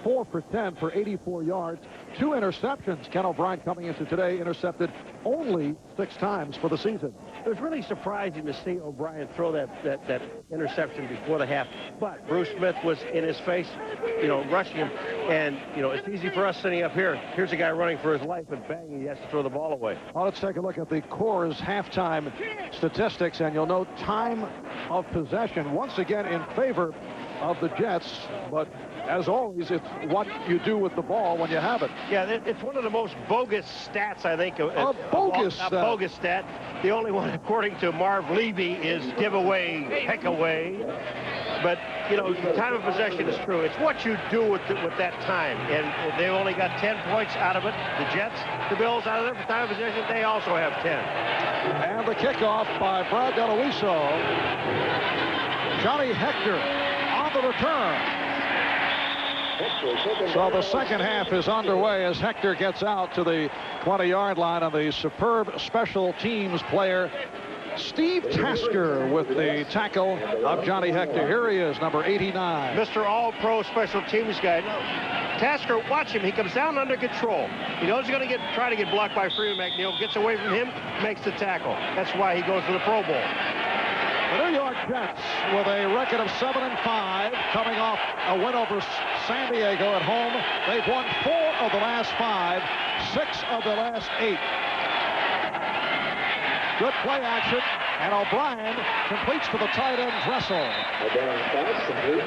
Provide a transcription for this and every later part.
4 for 10 for 84 yards, 2 interceptions. Ken O'Brien coming into today intercepted only 6 times for the season. It was really surprising to see O'Brien throw that interception before the half. But Bruce Smith was in his face, rushing him. And, it's easy for us sitting up here. Here's a guy running for his life, and bang, he has to throw the ball away. Well, let's take a look at the Coors halftime statistics, and you'll note time of possession once again in favor of the Jets, but as always, it's what you do with the ball when you have it. Yeah, it's one of the most bogus stats, I think. A bogus stat. The only one, according to Marv Levy, is give away, heck away. But, time of possession is true. It's what you do with that time. And they only got 10 points out of it. The Jets, the Bills, out of there for time of possession, they also have 10. And the kickoff by Brad DeLuiso. Johnny Hector on the return. So the second half is underway as Hector gets out to the 20-yard line, and the superb special teams player Steve Tasker with the tackle of Johnny Hector. Here he is, number 89. Mr. All-Pro special teams guy. Tasker, watch him. He comes down under control. He knows he's going to try to get blocked by Freeman McNeil. Gets away from him, makes the tackle. That's why he goes to the Pro Bowl. The New York Jets with a record of 7-5, coming off a win over San Diego at home. They've won 4 of the last 5, 6 of the last 8. Good play action, and O'Brien completes to the tight end, Dressel.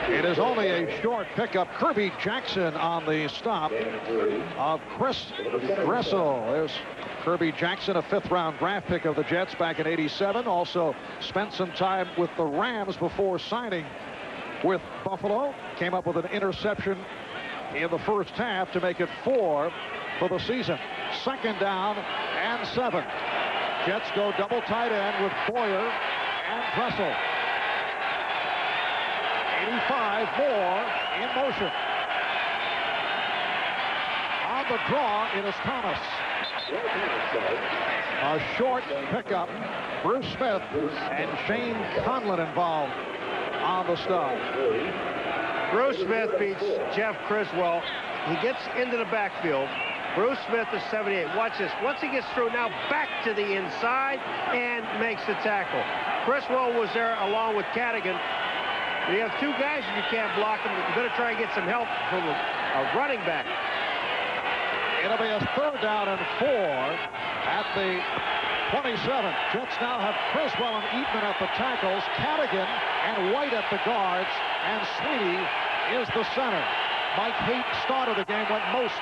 It is only a short pickup. Kirby Jackson on the stop of Chris Dressel. There's Kirby Jackson, a 5th-round draft pick of the Jets back in '87. Also spent some time with the Rams before signing with Buffalo. Came up with an interception in the first half to make it 4 for the season. 2nd down and 7. Jets go double tight end with Boyer and Dressel. 85 more in motion. On the draw, it is Thomas. A short pickup. Bruce Smith and Shane Conlon involved on the stop. Bruce Smith beats Jeff Criswell. He gets into the backfield. Bruce Smith is 78. Watch this. Once he gets through, now back to the inside and makes the tackle. Criswell was there along with Cadigan. You have 2 guys and you can't block them. You're going to try and get some help from a running back. It'll be a 3rd down and 4 at the 27. Jets now have Criswell and Eatman at the tackles, Cadigan and White at the guards, and Sweeney is the center. Mike Haight started the game, went most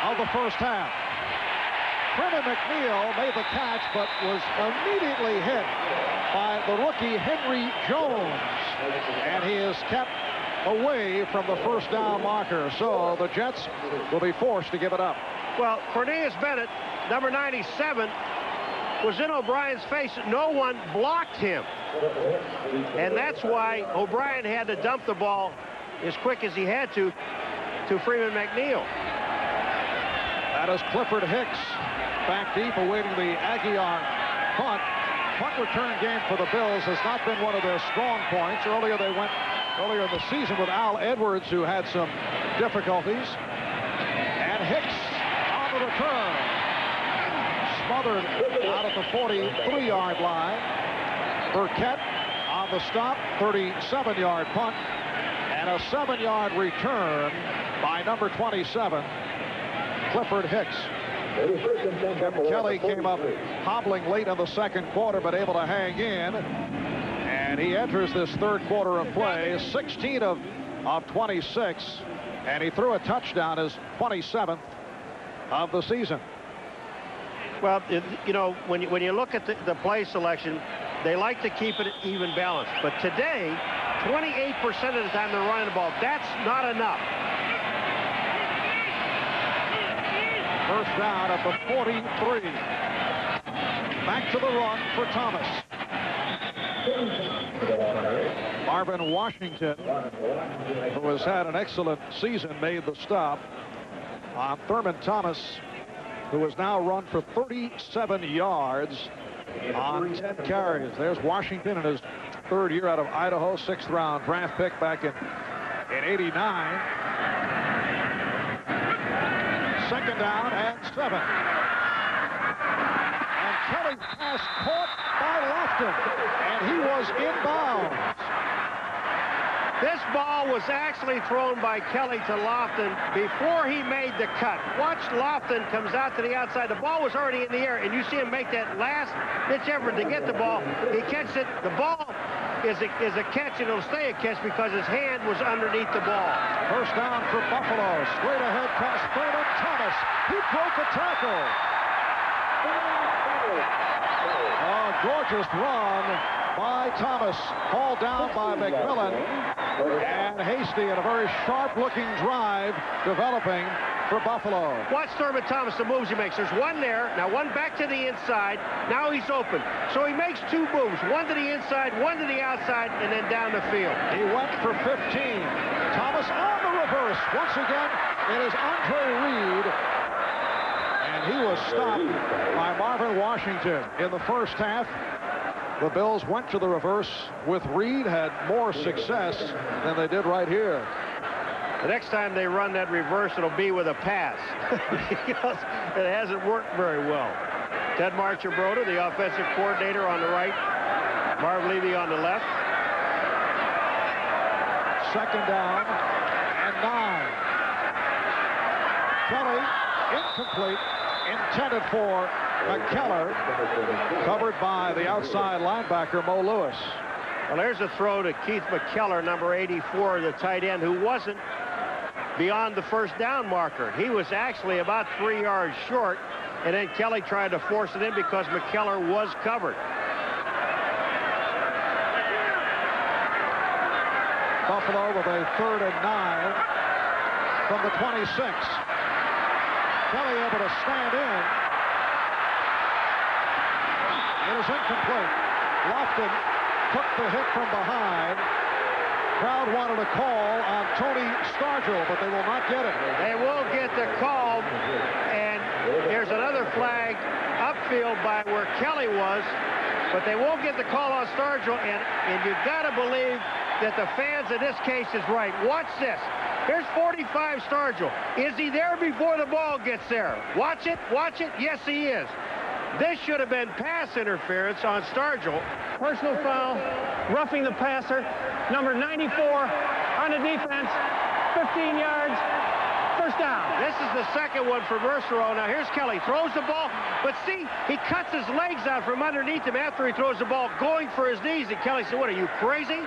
of the first half. Freeman McNeil made the catch, but was immediately hit by the rookie Henry Jones, and he is kept away from the first down marker. So the Jets will be forced to give it up. Well, Cornelius Bennett, number 97, was in O'Brien's face. No one blocked him. And that's why O'Brien had to dump the ball as quick as he had to Freeman McNeil. That is Clifford Hicks back deep awaiting the Aguiar punt. Punt return game for the Bills has not been one of their strong points. Earlier in the season with Al Edwards, who had some difficulties. And Hicks on the return. Smothered out at the 43-yard line. Burkett on the stop, 37-yard punt. And a 7-yard return by number 27, Clifford Hicks. Tim Kelly came up hobbling late in the second quarter, but able to hang in. And he enters this 3rd quarter of play, 16 of 26, and he threw a touchdown, his 27th of the season. Well, when you look at the play selection, they like to keep it even balanced. But today, 28% of the time they're running the ball. That's not enough. First down at the 43. Back to the run for Thomas. Marvin Washington, who has had an excellent season, made the stop on Thurman Thomas, who has now run for 37 yards on 10 carries. There's Washington in his 3rd year out of Idaho, 6th round draft pick back in '89. Second down and 7. And Kelly pass caught by Lofton, and he was inbounds. This ball was actually thrown by Kelly to Lofton before he made the cut. Watch Lofton comes out to the outside. The ball was already in the air, and you see him make that last-ditch effort to get the ball. He catches it. The ball is a catch, and it'll stay a catch because his hand was underneath the ball. First down for Buffalo. Straight ahead pass, Braden Thomas. He broke a tackle. A gorgeous run by Thomas. Hauled down by McMillan. And Hasty in a very sharp-looking drive developing for Buffalo. Watch Thurman Thomas, the moves he makes. There's one there. Now one back to the inside. Now he's open. So he makes two moves. One to the inside, one to the outside, and then down the field. He went for 15. Thomas on the reverse. Once again, it is Andre Reed. And he was stopped by Marvin Washington in the first half. The Bills went to the reverse with Reed, had more success than they did right here. The next time they run that reverse, it'll be with a pass because it hasn't worked very well. Ted Marchibroda, the offensive coordinator, on the right. Marv Levy on the left. Second down and 9. Kelly, incomplete, intended for McKellar, covered by the outside linebacker, Mo Lewis. Well, there's a throw to Keith McKellar, number 84, the tight end, who wasn't beyond the first down marker. He was actually about 3 yards short, and then Kelly tried to force it in because McKellar was covered. Buffalo with a 3rd and 9 from the 26. Kelly able to stand in. It is incomplete. Lofton took the hit from behind. Crowd wanted a call on Tony Stargell, but they will not get it. They will get the call, and there's another flag upfield by where Kelly was, but they won't get the call on Stargell, and you've got to believe that the fans in this case is right. Watch this. Here's 45 Stargell. Is he there before the ball gets there? Watch it, watch it. Yes, he is. This should have been pass interference on Stargell. Personal foul, roughing the passer, number 94 on the defense, 15 yards, first down. This is the second one for Mercereau. Now here's Kelly, throws the ball, but see, he cuts his legs out from underneath him after he throws the ball, going for his knees, and Kelly said, what, are you crazy?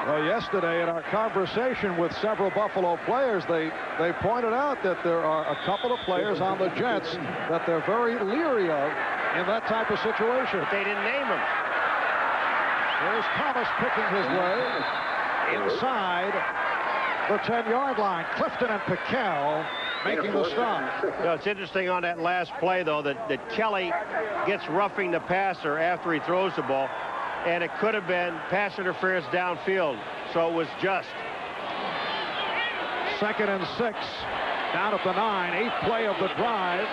Well, yesterday in our conversation with several Buffalo players, they pointed out that there are a couple of players on the Jets that they're very leery of in that type of situation. But they didn't name him. There's Thomas picking his way inside the 10-yard line. Clifton and Piquel making the stop. You know, it's interesting on that last play, though, that Kelly gets roughing the passer after he throws the ball. And it could have been pass interference downfield, so it was just. 2nd and 6, down at the 9, 8th play of the drive.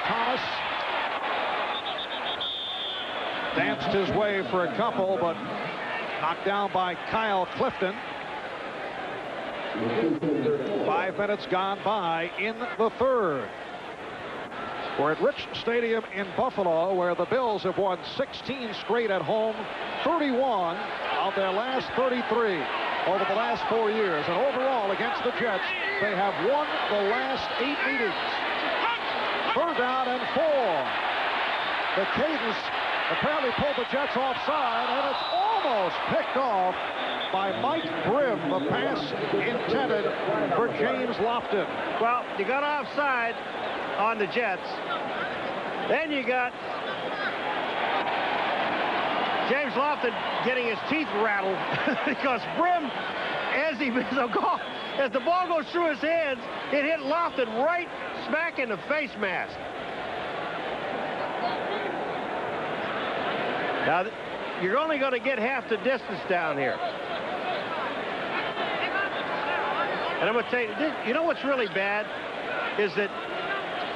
Thomas danced his way for a couple, but knocked down by Kyle Clifton. 5 minutes gone by in the 3rd. We're at Rich Stadium in Buffalo, where the Bills have won 16 straight at home, 31 of their last 33 over the last 4 years. And overall, against the Jets, they have won the last 8 meetings. 3rd down and 4. The cadence apparently pulled the Jets offside, and it's almost picked off by Mike Grimm, the pass intended for James Lofton. Well, you got offside on the Jets. Then you got James Lofton getting his teeth rattled because Grimm, as the ball goes through his hands, it hit Lofton right smack in the face mask. Now, you're only going to get half the distance down here. And I'm going to tell you, you know what's really bad is that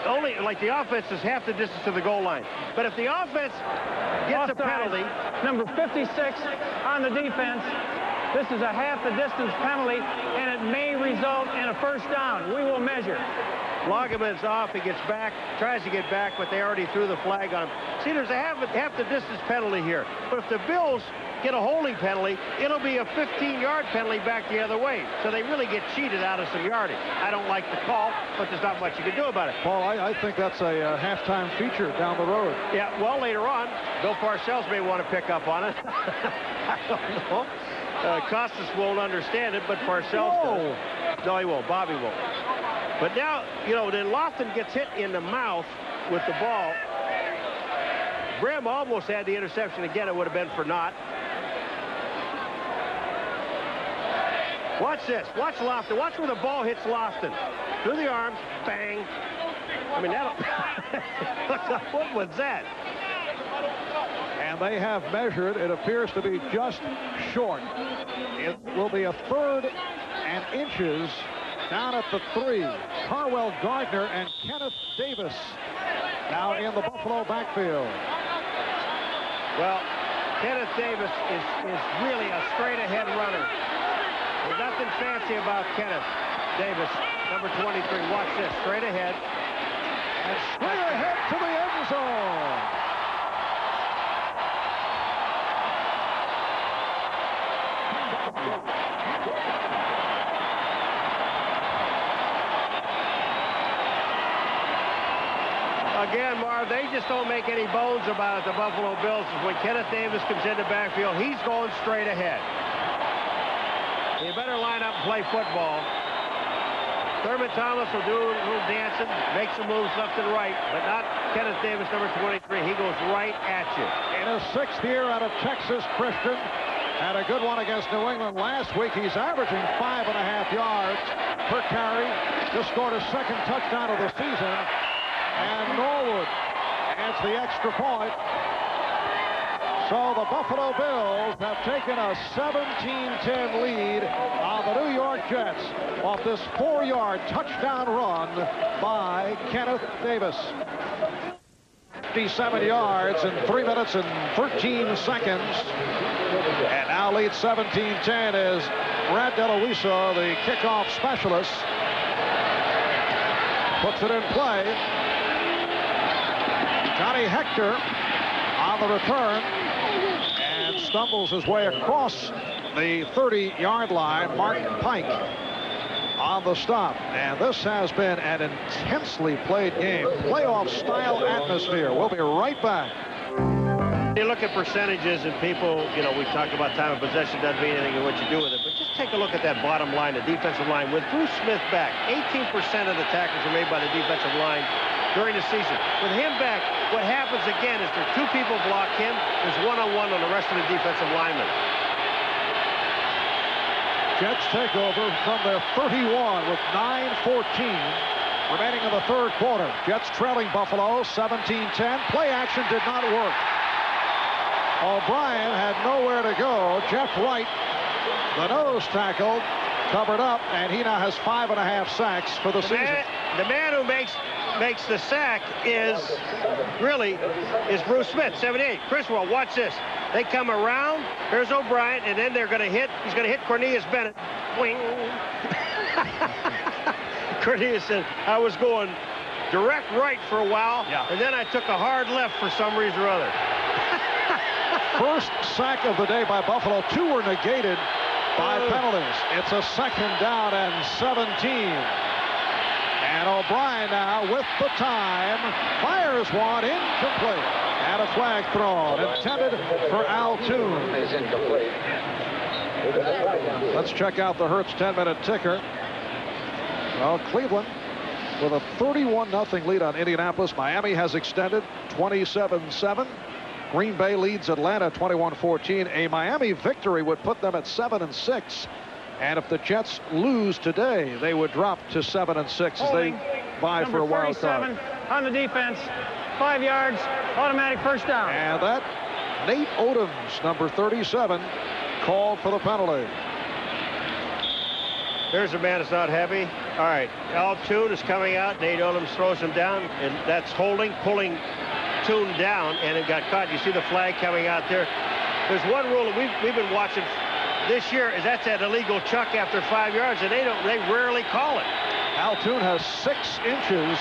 only, like, the offense is half the distance to the goal line. But if the offense gets a penalty. Number 56 on the defense, This is a half the distance penalty, and it may result in a first down. We will measure. Lageman's off. He gets back, tries to get back, but they already threw the flag on him. See, there's a half the distance penalty here. But if the Bills get a holding penalty, it'll be a 15-yard penalty back the other way. So they really get cheated out of some yardage. I don't like the call, but there's not much you can do about it. Paul, I think that's a halftime feature down the road. Yeah, well, later on, Bill Parcells may want to pick up on it. I don't know. Costas won't understand it, but Parcells does. No, he won't. Bobby won't. But now, you know, then Lofton gets hit in the mouth with the ball. Brim almost had the interception again. It would have been for naught. Watch this. Watch Lofton. Watch where the ball hits Lofton. Through the arms. Bang. I mean, that'll... What was that? And they have measured. It appears to be just short. It will be a 3rd and inches down at the 3. Carwell Gardner and Kenneth Davis now in the Buffalo backfield. Well, Kenneth Davis is really a straight-ahead runner. There's nothing fancy about Kenneth Davis, number 23. Watch this, straight ahead. And straight ahead to the end zone. Again, Marv, they just don't make any bones about it, the Buffalo Bills. When Kenneth Davis comes into backfield, he's going straight ahead. You better line up and play football. Thurman Thomas will do a little dancing, make some moves left and right, but not Kenneth Davis, number 23. He goes right at you. In his 6th year out of Texas Christian, had a good one against New England last week. He's averaging 5.5 yards per carry. Just scored his 2nd touchdown of the season. And Norwood adds the extra point. So the Buffalo Bills have taken a 17-10 lead on the New York Jets off this 4-yard touchdown run by Kenneth Davis. 57 yards in 3 minutes and 13 seconds. And now leads 17-10 is Brad DeLuisa, the kickoff specialist. Puts it in play. Johnny Hector on the return and stumbles his way across the 30-yard line. Mark Pike on the stop. And this has been an intensely played game. Playoff-style atmosphere. We'll be right back. You look at percentages and people, you know, we talk about time of possession doesn't mean anything to what you do with it, but just take a look at that bottom line, the defensive line. With Bruce Smith back, 18% of the tackles are made by the defensive line during the season. With him back, what happens again is there 2 people block him, there's one-on-one on the rest of the defensive linemen. Jets take over from their 31 with 9:14 remaining in the 3rd quarter. Jets trailing Buffalo 17-10. Play action did not work. O'Brien had nowhere to go. Jeff Wright, the nose tackle, covered up, and he now has 5.5 sacks for the season. The man who makes the sack is Bruce Smith, 78. Criswell, watch this. They come around. Here's O'Brien, and then he's going to hit Cornelius Bennett. Wing. Cornelius said, I was going direct right for a while, and then I took a hard left for some reason or other. First sack of the day by Buffalo. 2 were negated by penalties. It's a 2nd down and 17. And O'Brien now with the time fires one incomplete. And a flag thrown intended for Al Toon. Let's check out the Hertz 10-minute ticker. Well, Cleveland with a 31-0 lead on Indianapolis. Miami has extended 27-7. Green Bay leads Atlanta 21-14. A Miami victory would put them at 7-6. And if the Jets lose today, they would drop to 7-6 as they vie for a wild card. On the defense, 5 yards, automatic first down. And that Nate Odoms, number 37, called for the penalty. Here's a man that's not happy. All right, Al Toon is coming out. Nate Odoms throws him down, and that's holding, pulling Toon down, and it got caught. You see the flag coming out there. There's one rule that we've been watching this year is that's that illegal chuck after 5 yards, and they rarely call it. Al Toon has 6 inches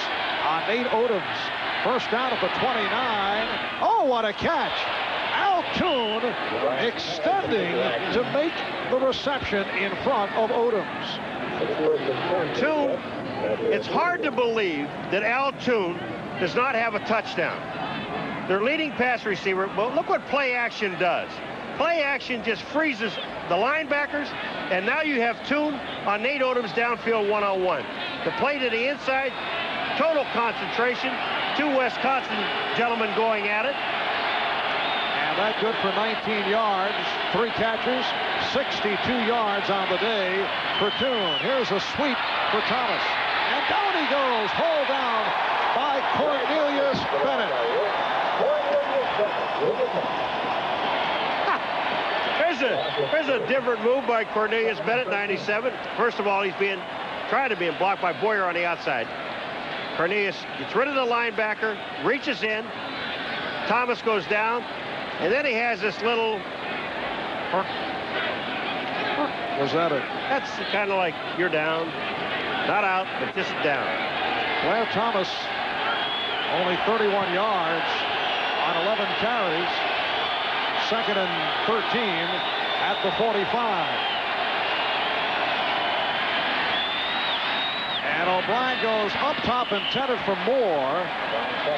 on Nate Odoms. First down at the 29. Oh, what a catch. Al Toon extending to make the reception in front of Odoms. Toon, it's hard to believe that Al Toon does not have a touchdown. Their leading pass receiver, but look what play action does. Play action just freezes the linebackers, and now you have Toon on Nate Odoms downfield one-on-one. The play to the inside, total concentration. 2 Wisconsin gentlemen going at it. And that good for 19 yards, 3 catches, 62 yards on the day for Toon. Here's a sweep for Thomas. And down he goes, hauled down by Cornelius Bennett. There's a different move by Cornelius Bennett, 97. First of all, he's trying to be blocked by Boyer on the outside. Cornelius gets rid of the linebacker, reaches in. Thomas goes down, and then he has this little... Was that it? That's kind of like, you're down. Not out, but just down. Blair Thomas, only 31 yards on 11 carries. 2nd and 13 at the 45. And O'Brien goes up top, intended for Moore.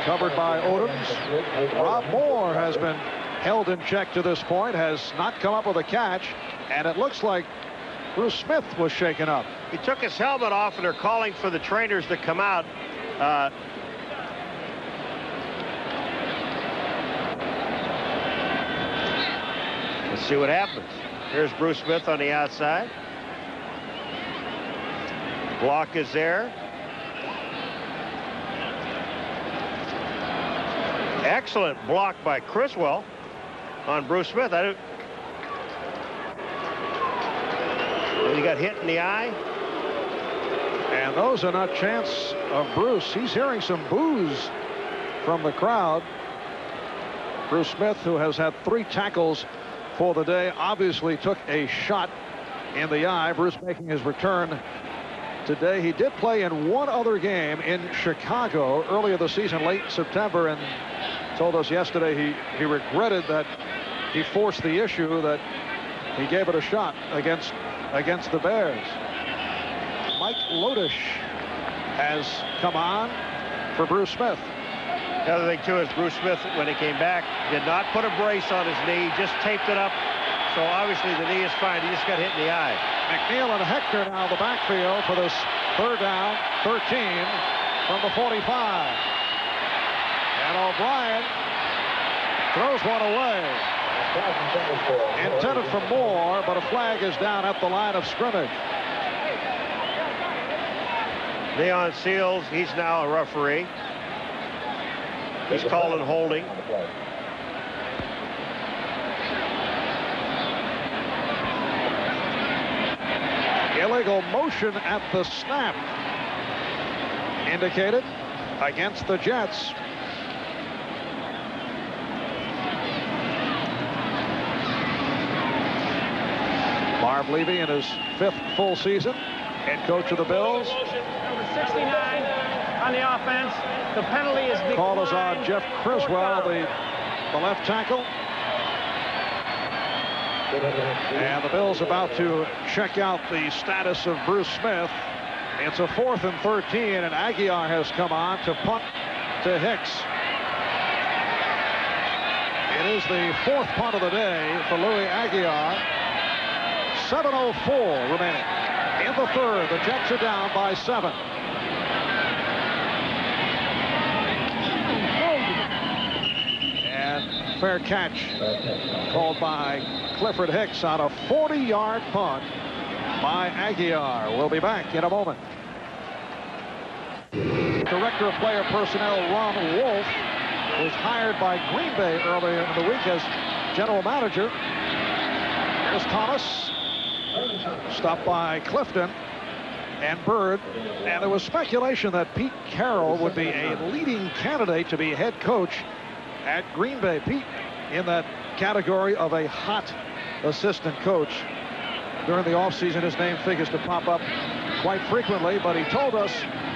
Covered by Odoms. Rob Moore has been held in check to this point, has not come up with a catch, and it looks like Bruce Smith was shaken up. He took his helmet off, and they're calling for the trainers to come out. Let's see what happens. Here's Bruce Smith on the outside. Block is there. Excellent block by Criswell on Bruce Smith. He got hit in the eye. And those are not chants of Bruce. He's hearing some boos from the crowd. Bruce Smith, who has had 3 tackles for the day, obviously took a shot in the eye. Bruce making his return today. He did play in one other game in Chicago earlier this season, late September, and told us yesterday he regretted that he forced the issue, that he gave it a shot against the Bears. Mike Lodish has come on for Bruce Smith. The other thing, too, is Bruce Smith, when he came back, did not put a brace on his knee, just taped it up. So obviously the knee is fine. He just got hit in the eye. McNeil and Hector now the backfield for this 3rd down, 13 from the 45. And O'Brien throws one away. Intended for Moore, but a flag is down at the line of scrimmage. Leon Seals, he's now a referee. He's calling holding. Illegal motion at the snap indicated against the Jets. Marv Levy in his 5th full season, head coach of the Bills. Number 69 on the offense. The penalty is declined. Call is on Jeff Criswell, the left tackle. And the Bills about to check out the status of Bruce Smith. It's a 4th and 13, and Aguiar has come on to punt to Hicks. It is the 4th punt of the day for Louis Aguiar. 7:04 remaining in the 3rd. The Jets are down by 7. And fair catch called by Clifford Hicks on a 40-yard punt by Aguiar. We'll be back in a moment. Director of Player Personnel Ron Wolf was hired by Green Bay earlier in the week as general manager. Here's Thomas. Stopped by Clifton and Bird. And there was speculation that Pete Carroll would be a leading candidate to be head coach at Green Bay. Pete in that category of a hot assistant coach. during the offseason, his name figures to pop up quite frequently, but he told us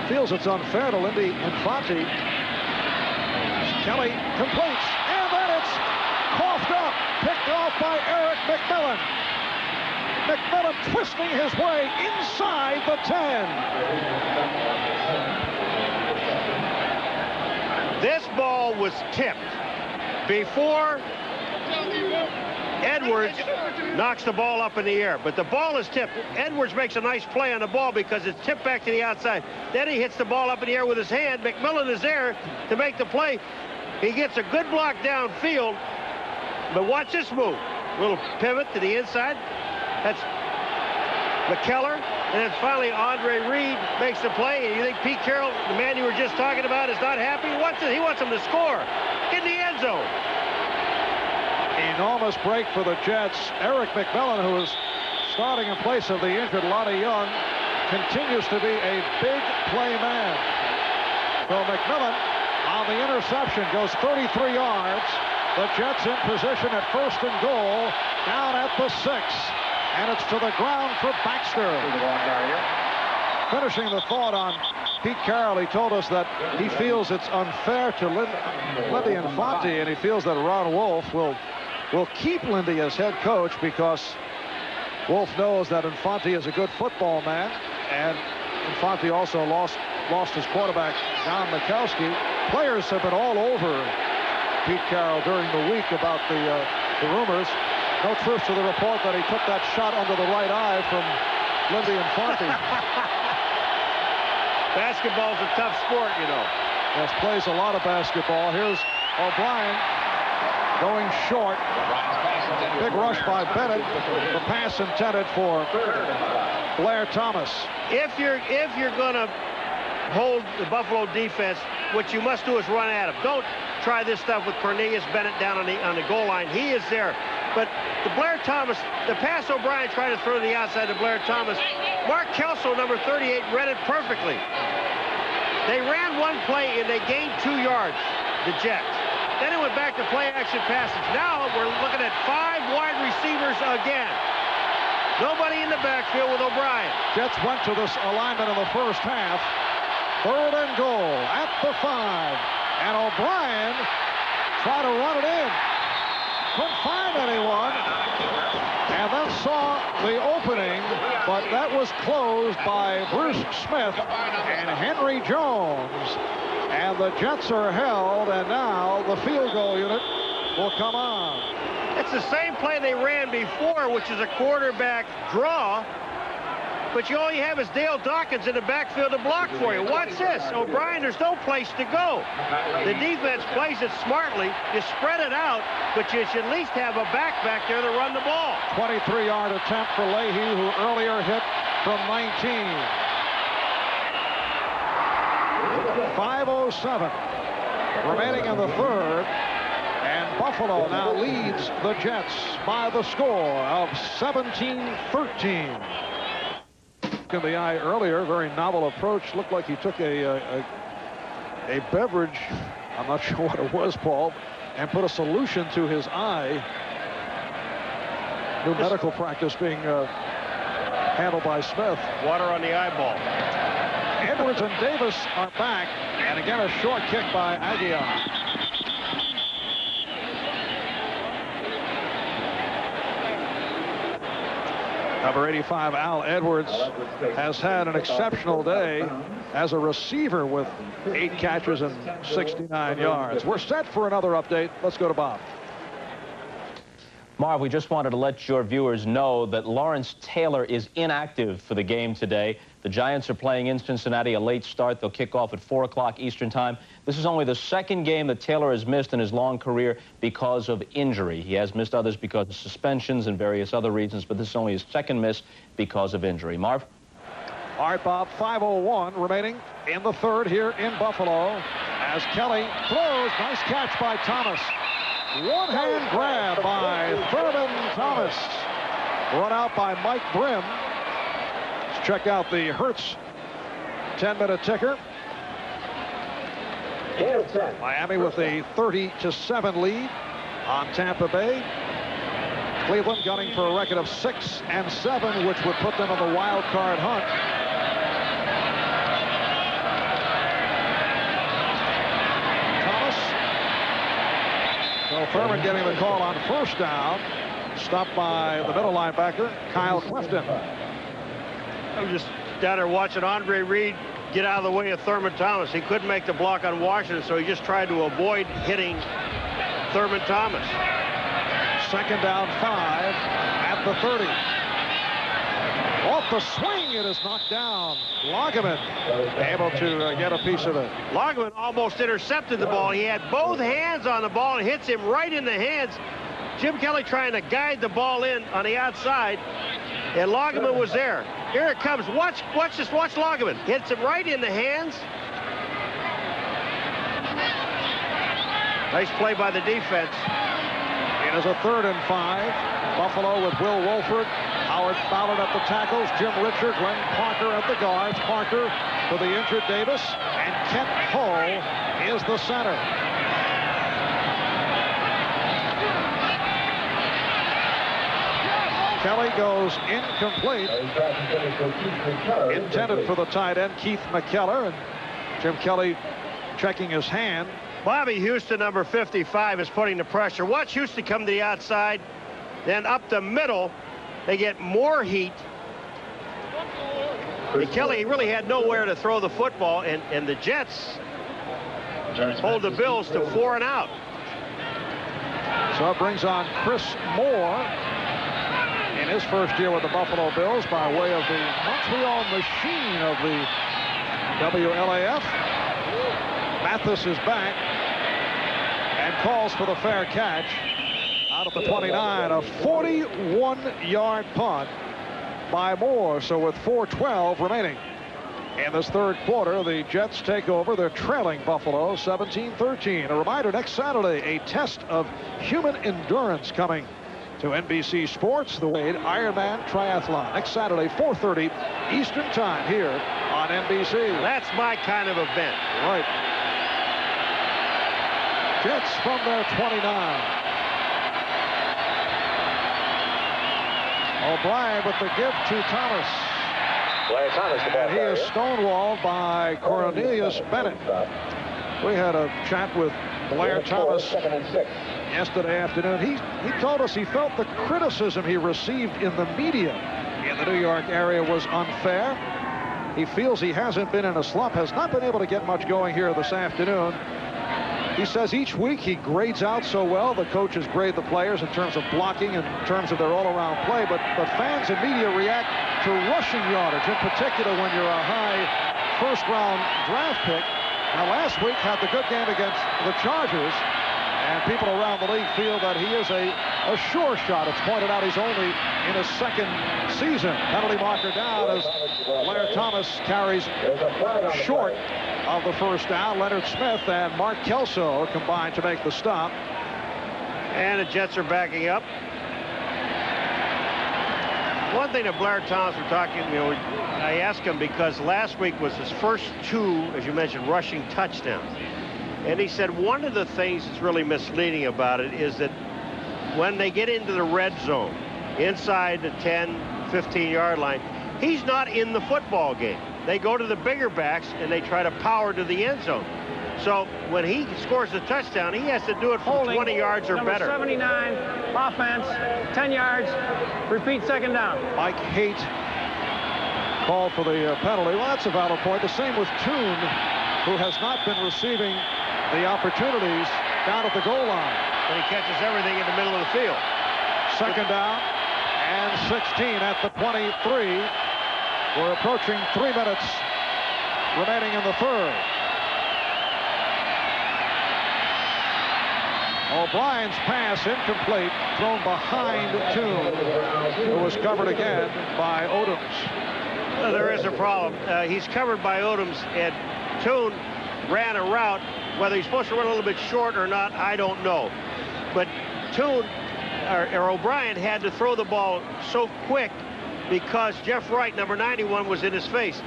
feels it's unfair to Lindy Infante. Kelly completes, and then it's coughed up, picked off by Eric McMillan. McMillan twisting his way inside the 10. This ball was tipped before Edwards knocks the ball up in the air, but the ball is tipped. Edwards makes a nice play on the ball because it's tipped back to the outside. Then he hits the ball up in the air with his hand. McMillan is there to make the play. He gets a good block downfield, but watch this move. Little pivot to the inside. That's McKellar, and then finally Andre Reed makes the play. And you think Pete Carroll, the man you were just talking about, is not happy? He wants him to score in the end zone. Enormous break for the Jets. Eric McMillan, who is starting in place of the injured Lonnie Young, continues to be a big play man. So McMillan on the interception goes 33 yards. The Jets in position at 1st and goal, down at the 6. And it's to the ground for Baxter. Finishing the thought on Pete Carroll, he told us that he feels it's unfair to Lindy Infante, and he feels that Ron Wolf will keep Lindy as head coach because Wolf knows that Infante is a good football man, and Infante also lost his quarterback, Don Mikowski. Players have been all over Pete Carroll during the week about the rumors. No truth to the report that he took that shot under the right eye from Lindy Infante. Basketball's a tough sport, you know. Yes, plays a lot of basketball. Here's O'Brien going short. Big rush by Bennett. The pass intended for Blair Thomas. If you're going to hold the Buffalo defense, what you must do is run at him. Don't try this stuff with Cornelius Bennett down on the goal line. He is there. But the Blair Thomas, the pass O'Brien tried to throw to the outside to Blair Thomas, Mark Kelso, number 38, read it perfectly. They ran one play and they gained 2 yards, the Jets. Then it went back to play-action passage. Now we're looking at 5 wide receivers again. Nobody in the backfield with O'Brien. Jets went to this alignment in the first half. 3rd and goal at the 5. And O'Brien tried to run it in. Couldn't find anyone. And then saw the opening, but that was closed by Bruce Smith and Henry Jones. And the Jets are held, and now the field goal unit will come on. It's the same play they ran before, which is a quarterback draw. But all you have is Dale Dawkins in the backfield to block for you. Watch this. O'Brien, there's no place to go. The defense plays it smartly. You spread it out, but you should at least have a back there to run the ball. 23-yard attempt for Leahy, who earlier hit from 19. 5:07 remaining in the 3rd. And Buffalo now leads the Jets by the score of 17-13. In the eye earlier, very novel approach. Looked like he took a beverage, I'm not sure what it was, Paul, and put a solution to his eye. New medical practice being handled by Smith. Water on the eyeball. Edwards and Davis are back, and again a short kick by Aguiar. Number 85, Al Edwards, has had an exceptional day as a receiver with 8 catches and 69 yards. We're set for another update. Let's go to Bob. Marv, we just wanted to let your viewers know that Lawrence Taylor is inactive for the game today. The Giants are playing in Cincinnati, a late start. They'll kick off at 4 o'clock Eastern time. This is only the 2nd game that Taylor has missed in his long career because of injury. He has missed others because of suspensions and various other reasons, but this is only his 2nd miss because of injury. Marv? All right, Bob, 5:01 remaining in the 3rd here in Buffalo as Kelly throws. Nice catch by Thomas. One-hand grab by Thurman Thomas. Run out by Mike Brim. Let's check out the Hertz 10-minute ticker. Miami with a 30-7 lead on Tampa Bay. Cleveland gunning for a record of 6-7, which would put them in the wild card hunt. Thomas. So Thurman getting the call on first down. Stopped by the middle linebacker, Kyle Clifton. I'm just down there watching Andre Reed get out of the way of Thurman Thomas. He couldn't make the block on Washington, so he just tried to avoid hitting Thurman Thomas. Second down 5 at the 30. Off the swing, it is knocked down. Lageman able to get a piece of it. Lageman almost intercepted the ball. He had both hands on the ball and hits him right in the hands. Jim Kelly trying to guide the ball in on the outside, and Lageman was there. Here it comes. Watch this. Watch Lageman. Hits him right in the hands. Nice play by the defense. It is a 3rd and 5. Buffalo with Will Wolford, Howard Ballard at the tackles, Jim Richard, Glenn Parker at the guards. Parker for the injured Davis, and Kent Hull is the center. Kelly goes incomplete. Intended for the tight end, Keith McKellar, and Jim Kelly checking his hand. Bobby Houston, number 55, is putting the pressure. Watch Houston come to the outside, then up the middle. They get more heat. And Kelly really had nowhere to throw the football, and the Jets hold the Bills to 4 and out. So it brings on Chris Moore in his first year with the Buffalo Bills by way of the Montreal machine of the WLAF. Mathis is back and calls for the fair catch out of the 29. A 41-yard punt by Moore. So with 4:12 remaining in this third quarter, the Jets take over. They're trailing Buffalo 17-13. A reminder, next Saturday, a test of human endurance coming to NBC Sports, the Wade Ironman Triathlon. Next Saturday, 4:30 Eastern Time here on NBC. That's my kind of event. Right. Jets from their 29. O'Brien with the give to Thomas. And he is stonewalled by Cornelius Bennett. We had a chat with Blair Thomas yesterday afternoon. He told us he felt the criticism he received in the media in the New York area was unfair. He feels he hasn't been in a slump, has not been able to get much going here this afternoon. He says each week he grades out so well. The coaches grade the players in terms of blocking and in terms of their all-around play, but fans and media react to rushing yardage, in particular when you're a high first-round draft pick. Now, last week had the good game against the Chargers, and people around the league feel that he is a sure shot. It's pointed out he's only in his second season. Penalty marker down as Blair Thomas carries short of the first down. Leonard Smith and Mark Kelso combined to make the stop. And the Jets are backing up. One thing that Blair Thomas was talking, I asked him because last week was his first 2, as you mentioned, rushing touchdowns. And he said one of the things that's really misleading about it is that when they get into the red zone, inside the 10, 15-yard line, he's not in the football game. They go to the bigger backs and they try to power to the end zone. So when he scores the touchdown, he has to do it from 20 yards or better. Number 79, offense, 10 yards, repeat second down. Mike Haight called for the penalty. Well, that's a valid point. The same with Toon, who has not been receiving the opportunities down at the goal line. But he catches everything in the middle of the field. Second down and 16 at the 23. We're approaching 3 minutes remaining in the third. O'Brien's pass incomplete, thrown behind Toon, who was covered again by Odoms. Well, there is a problem. He's covered by Odoms, and Toon ran a route. Whether he's supposed to run a little bit short or not, I don't know. But Toon, or O'Brien, had to throw the ball so quick because Jeff Wright, number 91, was in his face.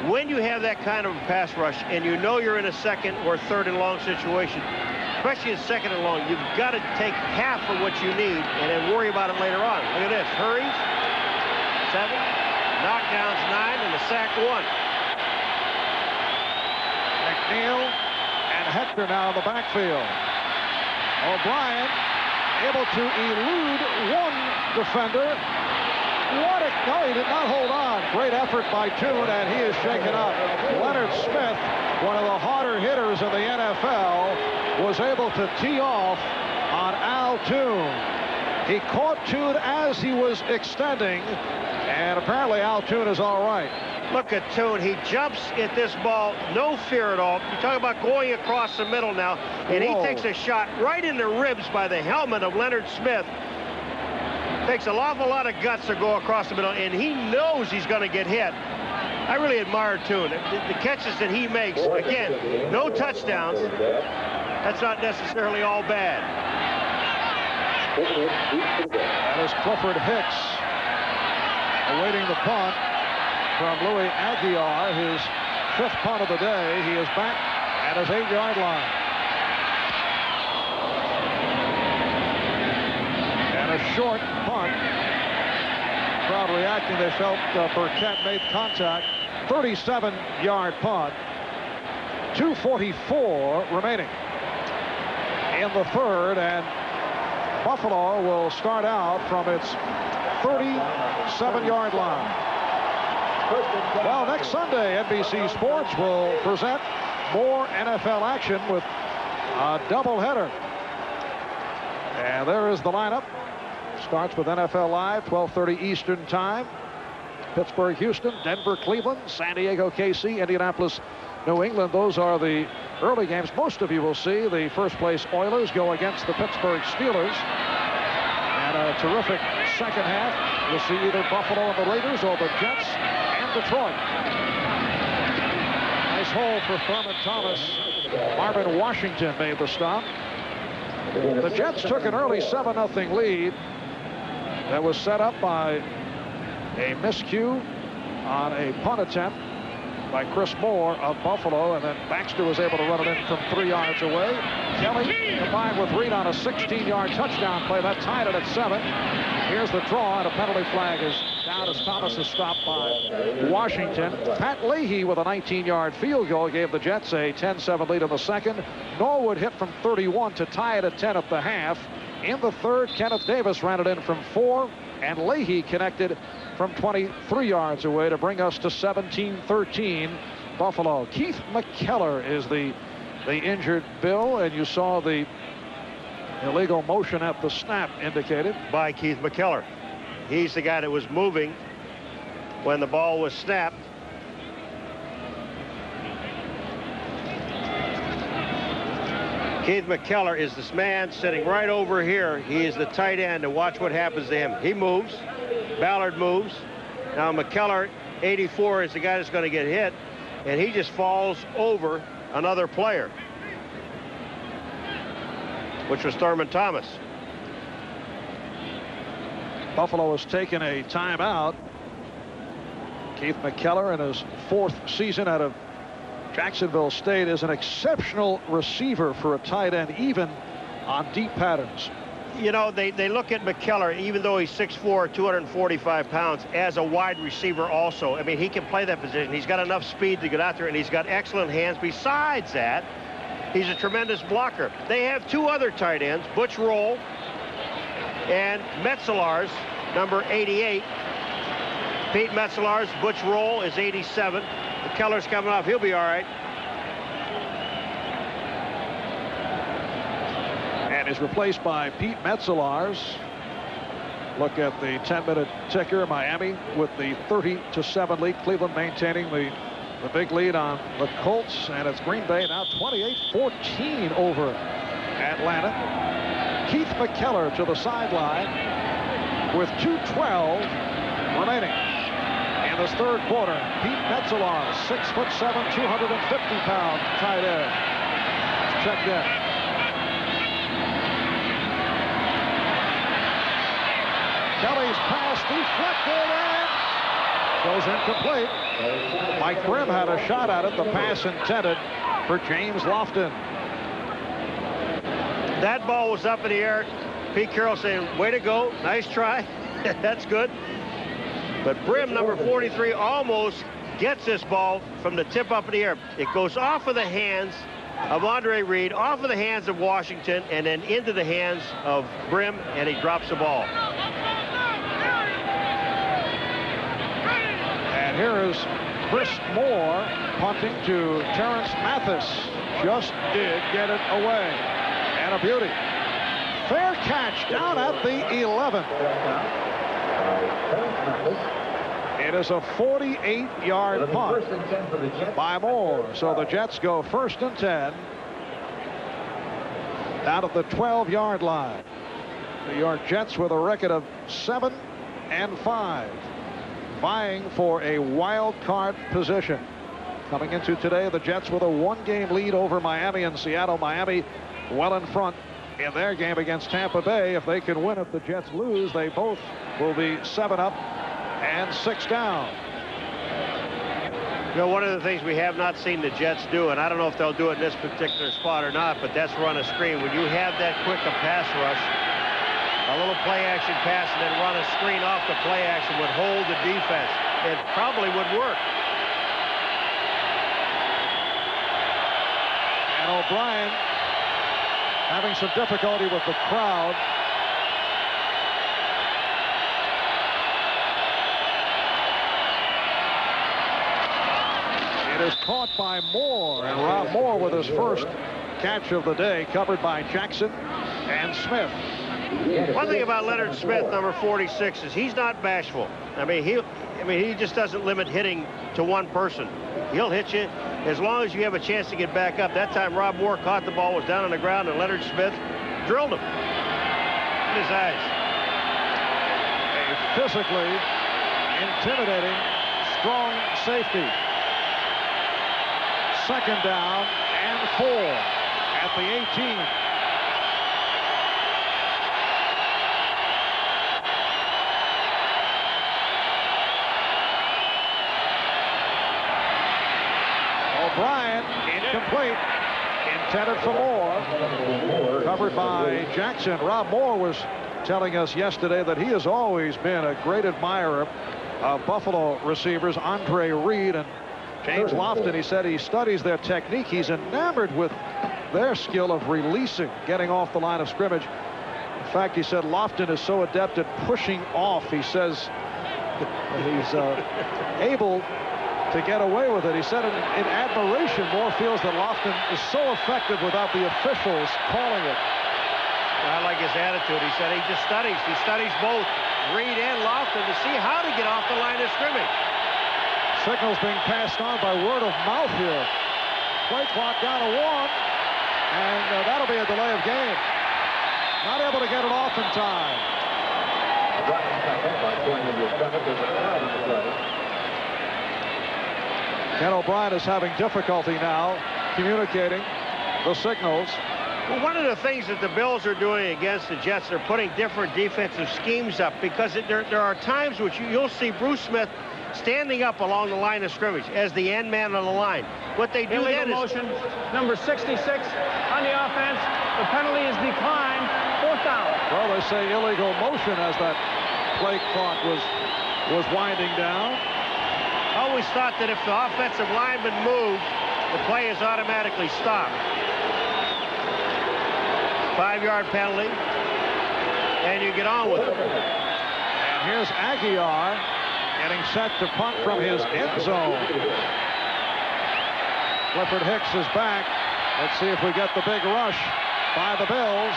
When you have that kind of a pass rush and you know you're in a second or third and long situation, especially in second and long. You've got to take half of what you need and then worry about it later on. Look at this. Hurries, 7. Knockdowns, 9, and the sack, 1. McNeil and Hector now in the backfield. O'Brien able to elude one defender. No, he did not hold on. Great effort by Tune, and he is shaken up. Leonard Smith, one of the harder hitters in the NFL, was able to tee off on Al Tune. He caught Tune as he was extending, and apparently Al Tune is all right. Look at Tune. He jumps at this ball, no fear at all. You talk about going across the middle now, and he takes a shot right in the ribs by the helmet of Leonard Smith. Takes an awful lot of guts to go across the middle, and he knows he's going to get hit. I really admire Tune. The catches that he makes, again, no touchdowns. That's not necessarily all bad. That is Clifford Hicks awaiting the punt from Louis Aguiar, his 5th punt of the day. He is back at his 8-yard line. And a short punt. Crowd reacting. They felt Burkett made contact. 37-yard punt. 2:44 remaining in the 3rd, and Buffalo will start out from its 37-yard line. Well, next Sunday, NBC Sports will present more NFL action with a doubleheader. And there is the lineup. Starts with NFL Live, 12:30 Eastern Time. Pittsburgh, Houston, Denver, Cleveland, San Diego, KC, Indianapolis, New England. Those are the early games. Most of you will see the first-place Oilers go against the Pittsburgh Steelers. And a terrific second half. You'll see either Buffalo and the Raiders or the Jets and Detroit. Nice hole for Thurman Thomas. Marvin Washington made the stop. The Jets took an early 7-0 lead that was set up by a miscue on a punt attempt by Chris Moore of Buffalo, and then Baxter was able to run it in from 3 yards away. Kelly combined with Reed on a 16-yard touchdown play. That tied it at 7. Here's the draw, and a penalty flag is down as Thomas is stopped by Washington. Pat Leahy with a 19-yard field goal gave the Jets a 10-7 lead in the second. Norwood hit from 31 to tie it at 10 at the half. In the 3rd, Kenneth Davis ran it in from 4, and Leahy connected from 23 yards away to bring us to 17-13 Buffalo. Keith McKellar is the injured Bill, and you saw the illegal motion at the snap indicated by Keith McKellar. He's the guy that was moving when the ball was snapped. Keith McKellar is this man sitting right over here. He is the tight end, and watch what happens to him. He moves. Ballard moves. Now McKellar, 84, is the guy that's going to get hit, and he just falls over another player, which was Thurman Thomas. Buffalo has taken a timeout. Keith McKellar, in his 4th season out of Jacksonville State, is an exceptional receiver for a tight end, even on deep patterns. You know, they look at McKellar, even though he's 6'4", 245 pounds, as a wide receiver also. I mean, he can play that position. He's got enough speed to get out there, and he's got excellent hands. Besides that, he's a tremendous blocker. They have 2 other tight ends, Butch Roll and Metzelaars, number 88. Pete Metzelaars, Butch Roll is 87. McKellar's coming off. He'll be all right. And is replaced by Pete Metzelaars. Look at the 10-minute ticker. Miami with the 30-7 lead. Cleveland maintaining the big lead on the Colts. And it's Green Bay now 28-14 over Atlanta. Keith McKellar to the sideline with 2:12 remaining in this 3rd quarter. Pete Metzelaars, 6'7", 250-pound tight end, checked in. Kelly's pass deflected and goes incomplete. Mike Grimm had a shot at it. The pass intended for James Lofton. That ball was up in the air. Pete Carroll saying, way to go, nice try. That's good. But Brim, number 43, almost gets this ball from the tip up in the air. It goes off of the hands of Andre Reed, off of the hands of Washington, and then into the hands of Brim, and he drops the ball. And here is Chris Moore punting to Terrence Mathis. Just did get it away. And a beauty. Fair catch down at the 11th. It is a 48-yard punt by Moore. So the Jets go 1st and 10 out of the 12-yard line. New York Jets with a record of 7-5, vying for a wild card position. Coming into today, the Jets with a 1-game lead over Miami and Seattle. Miami well in front in their game against Tampa Bay. If they can win, if the Jets lose, they both will be 7 up and 6 down. You know, one of the things we have not seen the Jets do, and I don't know if they'll do it in this particular spot or not, but that's run a screen. When you have that quick a pass rush, a little play action pass and then run a screen off the play action would hold the defense. It probably would work. And O'Brien having some difficulty with the crowd. It is caught by Moore, and Rob Moore with his first catch of the day, covered by Jackson and Smith. One thing about Leonard Smith, number 46, is he's not bashful. I mean, he just doesn't limit hitting to one person. He'll hit you as long as you have a chance to get back up. That time Rob Moore caught the ball, was down on the ground, and Leonard Smith drilled him in his eyes. A physically intimidating, strong safety. 2nd down and 4 at the 18. O'Brien incomplete, intended for Moore, covered by Jackson. Rob Moore was telling us yesterday that he has always been a great admirer of Buffalo receivers Andre Reed and James Lofton. He said he studies their technique. He's enamored with their skill of releasing, getting off the line of scrimmage. In fact, he said Lofton is so adept at pushing off. He says he's able to get away with it. He said in admiration, Moore feels that Lofton is so effective without the officials calling it. I like his attitude. He said he just studies. He studies both Reed and Lofton to see how to get off the line of scrimmage. Signals being passed on by word of mouth here. Play clock down to 1, and that'll be a delay of game. Not able to get it off in time. Ken O'Brien is having difficulty now communicating the signals. Well, one of the things that the Bills are doing against the Jets, they're putting different defensive schemes up, because there are times which you'll see Bruce Smith standing up along the line of scrimmage as the end man on the line. What they do Illegal then is motion, number 66 on the offense. The penalty is declined. 4th down. Well, they say illegal motion as that play clock was winding down. I always thought that if the offensive lineman moved, the play is automatically stopped. 5-yard penalty, and you get on with it. And here's Aguiar getting set to punt from his end zone. Clifford Hicks is back. Let's see if we get the big rush by the Bills.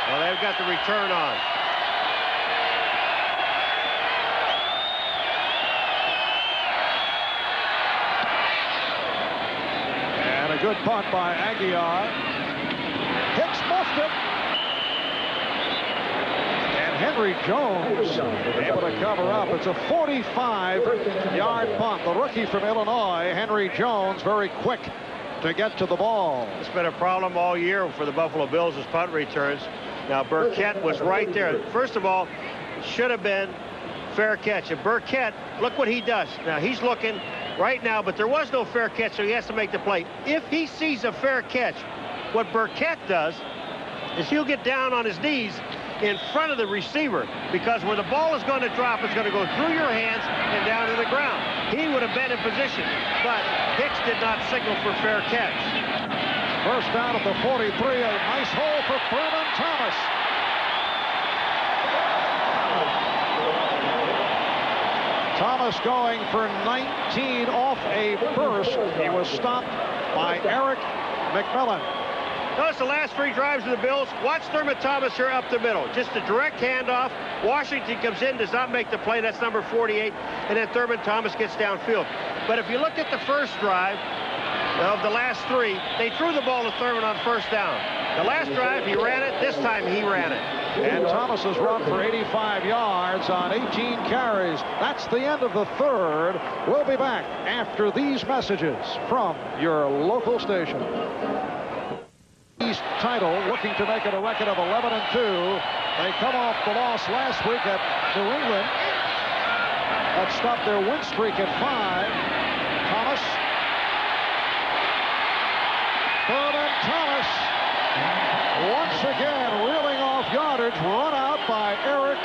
Well, they've got the return on. And a good punt by Aguiar. Hicks muffed it. And Henry Jones able to cover up. It's a 45-yard punt. The rookie from Illinois, Henry Jones, very quick to get to the ball. It's been a problem all year for the Buffalo Bills as punt returns. Now, Burkett was right there. First of all, should have been fair catch. And Burkett, look what he does. Now, he's looking right now, but there was no fair catch, so he has to make the play. If he sees a fair catch, What Burkett does is he'll get down on his knees in front of the receiver, because where the ball is going to drop, it's going to go through your hands and down to the ground. He would have been in position, but Hicks did not signal for fair catch. First down at the 43, a nice hole for Thurman Thomas. Thomas going for 19 off a burst. He was stopped by Eric McMillan. Notice the last 3 drives of the Bills. Watch Thurman Thomas here up the middle. Just a direct handoff. Washington comes in, does not make the play. That's number 48. And then Thurman Thomas gets downfield. But if you look at the first drive of the last 3, they threw the ball to Thurman on first down. The last drive, he ran it. This time, he ran it. And Thomas has run for 85 yards on 18 carries. That's the end of the third. We'll be back after these messages from your local station. East title, looking to make it a record of 11-2. They come off the loss last week at New England. That stopped their win streak at 5. Thomas. Thurman Thomas. Once again, reeling off yardage, run out by Eric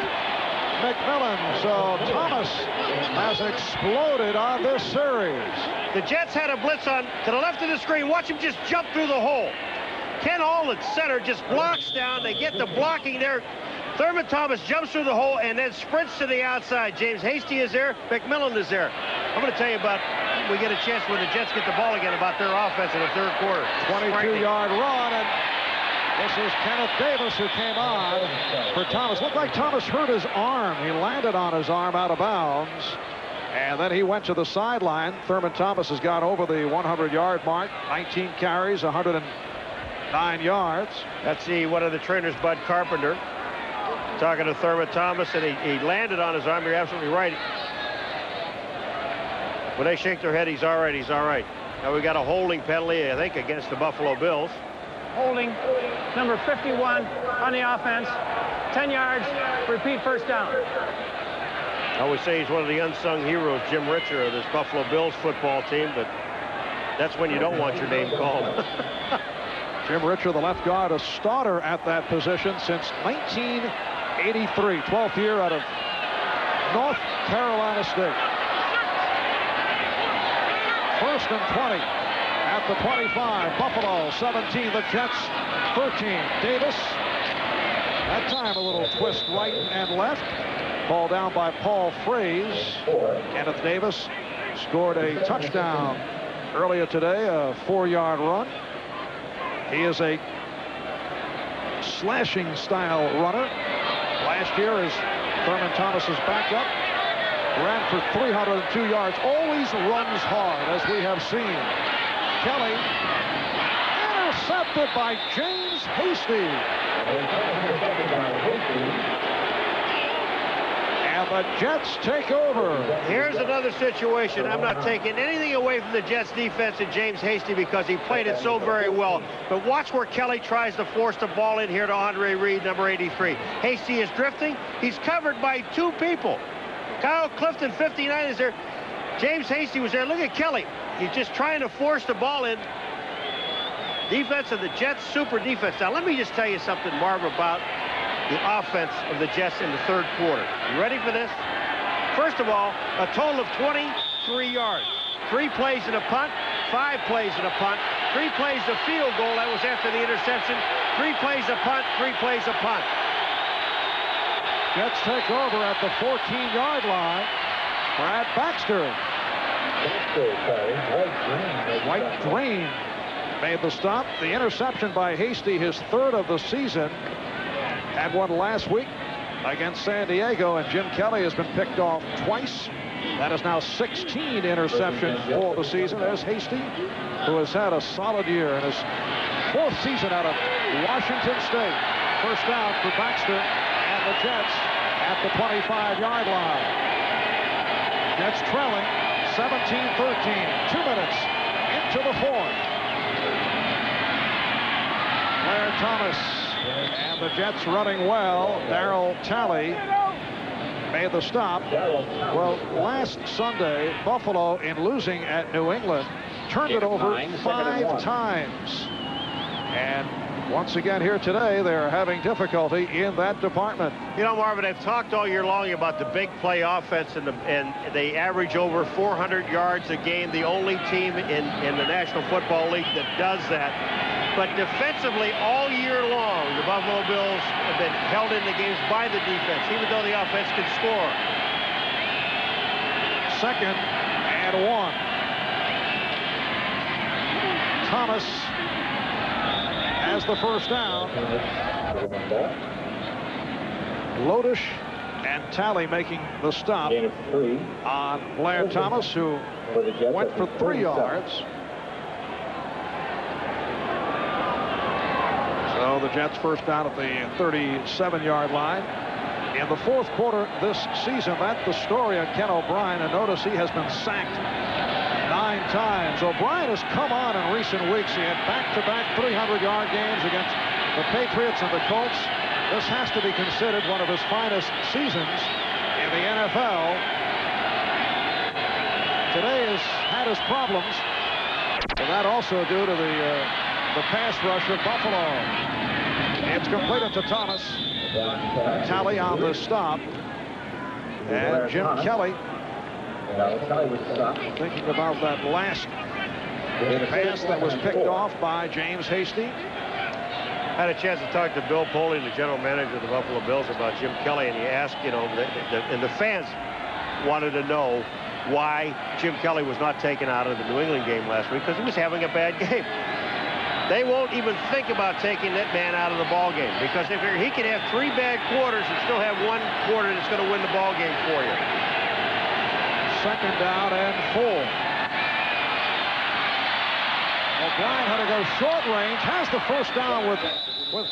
McMillan. So Thomas has exploded on this series. The Jets had a blitz on to the left of the screen. Watch him just jump through the hole. Ken Hall at center just blocks down. They get the blocking there. Thurman Thomas jumps through the hole and then sprints to the outside. James Hasty is there. McMillan is there. I'm going to tell you about, we get a chance when the Jets get the ball again, about their offense in the third quarter. 22-yard run, and this is Kenneth Davis who came on for Thomas. Looked like Thomas hurt his arm. He landed on his arm out of bounds, and then he went to the sideline. Thurman Thomas has gone over the 100-yard mark. 19 carries, 109 yards. That's one of the trainers, Bud Carpenter, talking to Thurman Thomas, and he landed on his arm. You're absolutely right. When they shake their head, he's all right, he's all right. Now we got a holding penalty, I think, against the Buffalo Bills. Holding, number 51 on the offense. 10 yards, repeat first down. I always say he's one of the unsung heroes, Jim Richer, of this Buffalo Bills football team, but that's when you don't want your name called. Jim Richer, the left guard, a starter at that position since 1983, 12th year out of North Carolina State. First and 20 at the 25. Buffalo 17, the Jets 13. Davis, that time a little twist right and left. Ball down by Paul Fraze. Kenneth Davis scored a touchdown earlier today, a 4-yard run. He is a slashing style runner. Last year, as Thurman Thomas's backup, ran for 302 yards. Always runs hard, as we have seen. Kelly intercepted by James Hasty. And the Jets take over. Here's another situation. I'm not taking anything away from the Jets defense and James Hasty because he played it so very well. But watch where Kelly tries to force the ball in here to Andre Reed, number 83. Hasty is drifting. He's covered by 2 people. Kyle Clifton, 59, is there. James Hasty was there. Look at Kelly. He's just trying to force the ball in. Defense of the Jets, super defense. Now, let me just tell you something, Marv, about the offense of the Jets in the third quarter. You ready for this? First of all, a total of 23 yards. 3 plays in a punt, 5 plays in a punt, 3 plays a field goal. That was after the interception. 3 plays a punt, 3 plays a punt. Jets take over at the 14-yard line. Brad Baxter. White Dream made the stop. The interception by Hasty, his 3rd of the season. Had one last week against San Diego, and Jim Kelly has been picked off twice. That is now 16 interceptions for the season. There's Hasty, who has had a solid year in his 4th season out of Washington State. First down for Baxter and the Jets at the 25-yard line. Jets trailing 17-13. 2 minutes into the 4th. Blair Thomas and the Jets running well. Darryl Talley made the stop. Well, last Sunday, Buffalo, in losing at New England, turned it over 5 times. And once again here today, they're having difficulty in that department. You know, Marvin, I've talked all year long about the big play offense, and they average over 400 yards a game. The only team in the National Football League that does that. But defensively, all year long, the Buffalo Bills have been held in the games by the defense, even though the offense can score. 2nd and 1. Thomas has the first down. Lodish and Talley making the stop on Blair Thomas, who went for 3 yards. So the Jets first down at the 37-yard line. In the 4th quarter this season, that's the story of Ken O'Brien. And notice he has been sacked 9 times. O'Brien has come on in recent weeks. He had back-to-back 300-yard games against the Patriots and the Colts. This has to be considered one of his finest seasons in the NFL. Today has had his problems, and that also due to the pass rush of Buffalo. It's completed to Thomas. Talley on the stop. And Jim Kelly thinking about that last pass that was picked off by James Hasty. I had a chance to talk to Bill Poley, the general manager of the Buffalo Bills, about Jim Kelly, and he asked, you know, and the fans wanted to know why Jim Kelly was not taken out of the New England game last week, because he was having a bad game. They won't even think about taking that man out of the ball game, because if he can have 3 bad quarters and still have 1 quarter that's going to win the ball game for you. 2nd down and 4. O'Brien had to go short range, has the first down with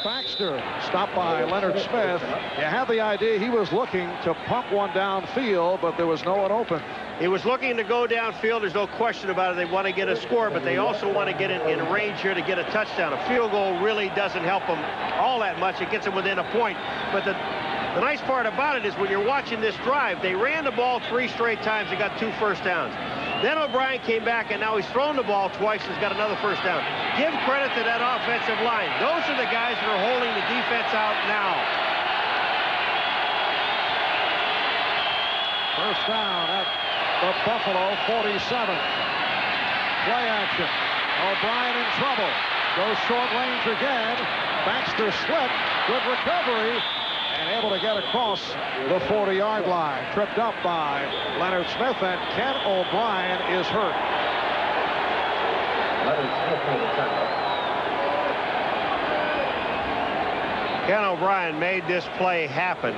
Baxter. Stopped by Leonard Smith. You had the idea he was looking to pump one downfield, but there was no one open. He was looking to go downfield. There's no question about it. They want to get a score, but they also want to get in range here to get a touchdown. A field goal really doesn't help them all that much. It gets them within a point. But the nice part about it is when you're watching this drive, they ran the ball 3 straight times and got 2 first downs. Then O'Brien came back, and now he's thrown the ball twice and has got another first down. Give credit to that offensive line. Those are the guys that are holding the defense out now. First down at the Buffalo 47. Play action. O'Brien in trouble. Goes short range again. Baxter slipped. Good recovery. And able to get across the 40-yard line. Tripped up by Leonard Smith, and Ken O'Brien is hurt. Ken O'Brien made this play happen.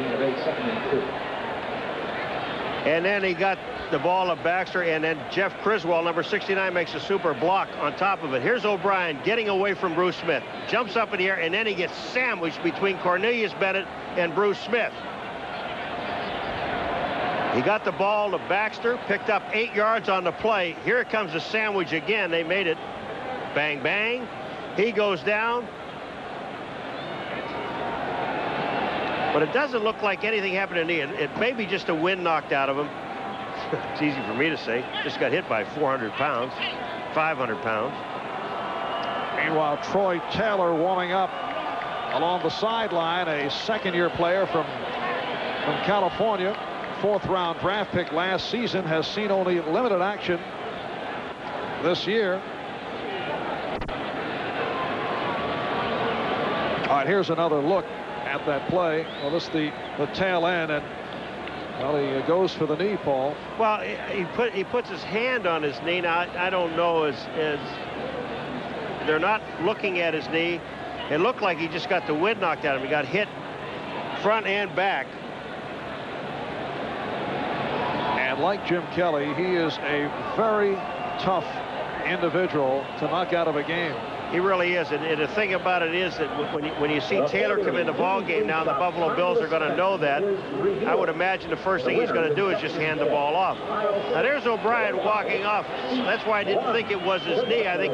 And then he got the ball of Baxter, and then Jeff Criswell, number 69, makes a super block on top of it. Here's O'Brien getting away from Bruce Smith. Jumps up in the air, and then he gets sandwiched between Cornelius Bennett and Bruce Smith. He got the ball to Baxter, picked up 8 yards on the play. Here it comes the sandwich again. They made it. Bang, bang. He goes down. But it doesn't look like anything happened to knee. It may be just a wind knocked out of him. It's easy for me to say. Just got hit by 400 pounds, 500 pounds. Meanwhile, Troy Taylor warming up along the sideline, a second-year player from California, 4th-round draft pick last season, has seen only limited action this year. All right, here's another look at that play. Well, this is the tail end, and well, he goes for the knee, Paul. Well, he puts his hand on his knee. Now, I don't know, as they're not looking at his knee. It looked like he just got the wind knocked out of him. He got hit front and back. And like Jim Kelly, he is a very tough individual to knock out of a game. He really is, and the thing about it is that when you see Taylor come in the ball game now, the Buffalo Bills are going to know that. I would imagine the first thing he's going to do is just hand the ball off. Now there's O'Brien walking off. That's why I didn't think it was his knee. I think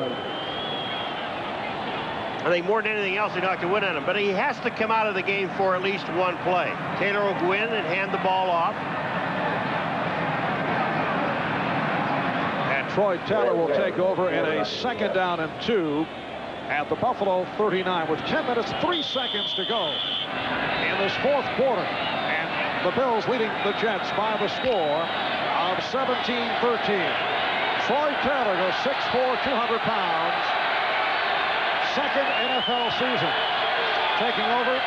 more than anything else, he knocked the wind out of him. But he has to come out of the game for at least one play. Taylor will go in and hand the ball off. And Troy Taylor will take over in a 2nd down and 2 at the Buffalo 39 with 10 minutes, 3 seconds to go in this fourth quarter. And the Bills leading the Jets by the score of 17-13. Troy Taylor goes 6'4", 200 pounds. Second NFL season. Taking over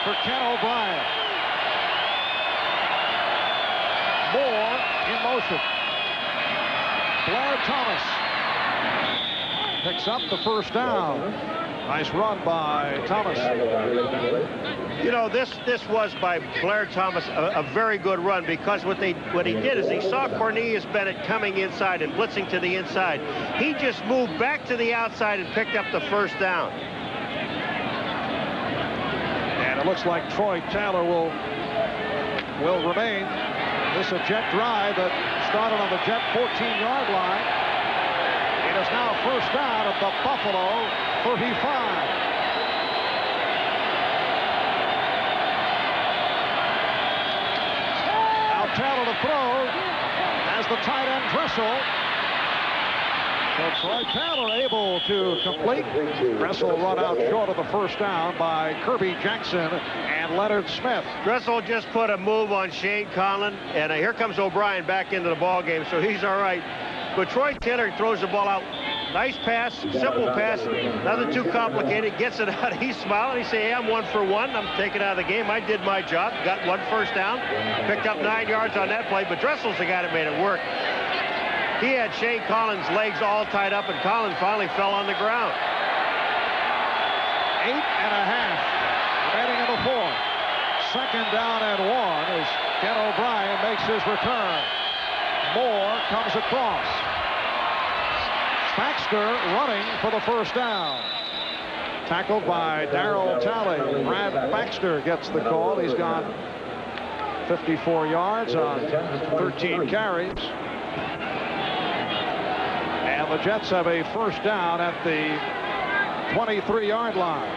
for Ken O'Brien. Moore in motion. Blair Thomas picks up the first down. Nice run by Thomas. You know, this was by Blair Thomas a very good run, because what he did is he saw Cornelius Bennett coming inside and blitzing to the inside. He just moved back to the outside and picked up the first down. And it looks like Troy Taylor will remain. This is a Jet drive that started on the Jet 14-yard line. It is now first down at the Buffalo 35. Now Taylor to throw as the tight end Dressel. So Troy Taylor able to complete. Dressel run out short of the first down by Kirby Jackson and Leonard Smith. Dressel just put a move on Shane Conlon, and here comes O'Brien back into the ball game, so he's all right. But Troy Taylor throws the ball out. Nice pass, simple pass, nothing too complicated. Gets it out. He's smiling. He say, hey, I'm 1 for 1. I'm taken out of the game. I did my job. Got 1 first down. Picked up 9 yards on that play. But Dressel's the guy that made it work. He had Shane Collins' legs all tied up, and Collins finally fell on the ground. 8.5 remaining in the fourth. Second down and 1 as Ken O'Brien makes his return. Moore comes across. Baxter running for the first down. Tackled by Darryl Talley. Brad Baxter gets the call. He's gone 54 yards on 13 carries. And the Jets have a first down at the 23-yard line.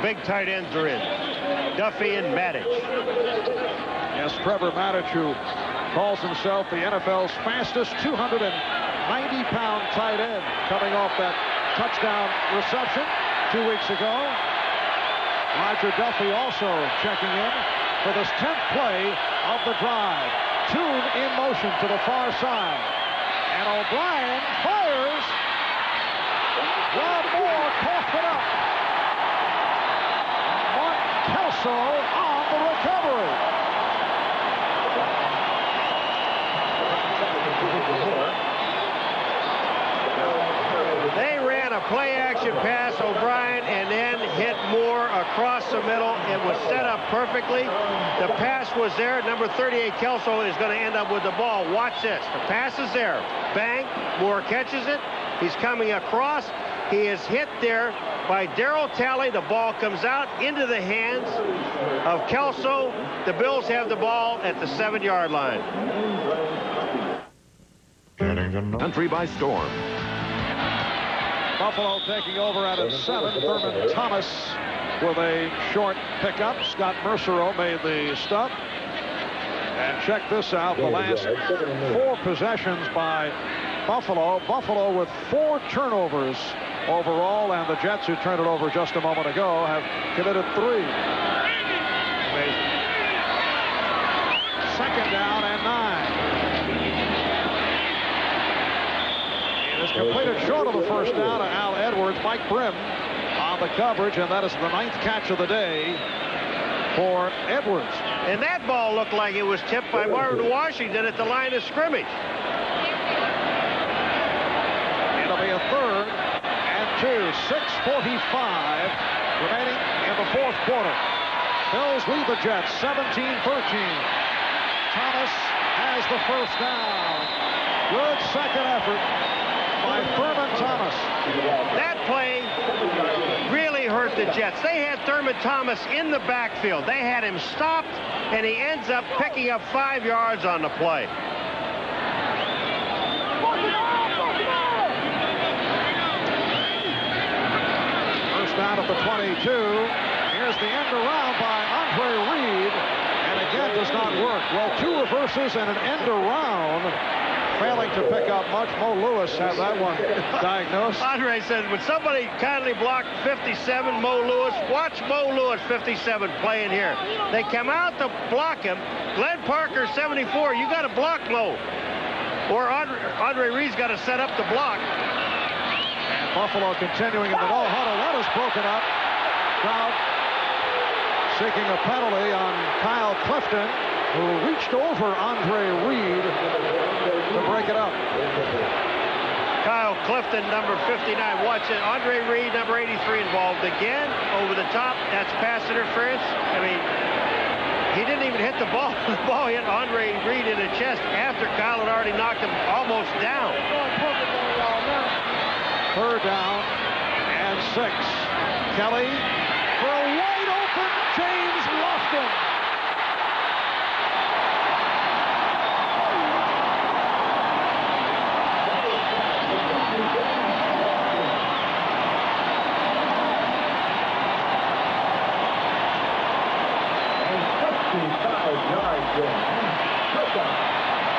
Big tight ends are in. Duffy and Maddich. Yes, Trevor Maddich, who calls himself the NFL's fastest 290-pound tight end, coming off that touchdown reception 2 weeks ago. Roger Duffy also checking in for this 10th play of the drive. Tune in motion to the far side. And O'Brien fires. Rod Moore coughed it up. Mark Kelso on the recovery. They ran a play-action pass, O'Brien, and then hit Moore across the middle. It was set up perfectly. The pass was there. Number 38, Kelso, is going to end up with the ball. Watch this. The pass is there. Bang. Moore catches it. He's coming across. He is hit there by Darryl Talley. The ball comes out into the hands of Kelso. The Bills have the ball at the 7-yard line. Country by storm. Buffalo taking over at its 7. Thurman Thomas with a short pickup. Scott Mercereau made the stop. And check this out. The last 4 possessions by Buffalo. Buffalo with 4 turnovers overall. And the Jets, who turned it over just a moment ago, have committed 3. Amazing. Second down and 9. Is completed short of the first down to Al Edwards. Mike Brim on the coverage, and that is the 9th catch of the day for Edwards. And that ball looked like it was tipped by Marvin Washington at the line of scrimmage. It'll be a 3rd and 2. 6:45 remaining in the fourth quarter. Bills lead the Jets 17-13. Thomas has the first down. Good second effort by Thurman Thomas. That play really hurt the Jets. They had Thurman Thomas in the backfield. They had him stopped, and he ends up picking up 5 yards on the play. First down at the 22. Here's the end around by Andre Reed, and again does not work. Well, 2 reverses and an end around failing to pick up much. Mo Lewis had that one diagnosed. Andre said, would somebody kindly block 57, Mo Lewis? Watch Mo Lewis, 57, playing here. They come out to block him. Glenn Parker, 74. You got to block Mo. Or Andre Reed's got to set up the block. And Buffalo continuing in the no huddle. That is broken up. Crowd seeking a penalty on Kyle Clifton, who reached over Andre Reed to break it up. Kyle Clifton, number 59. Watch it. Andre Reed, number 83, involved again. Over the top. That's pass interference. I mean, he didn't even hit the ball. The ball hit Andre Reed in the chest after Kyle had already knocked him almost down. Third down and 6. Kelly for a wide open James Lofton.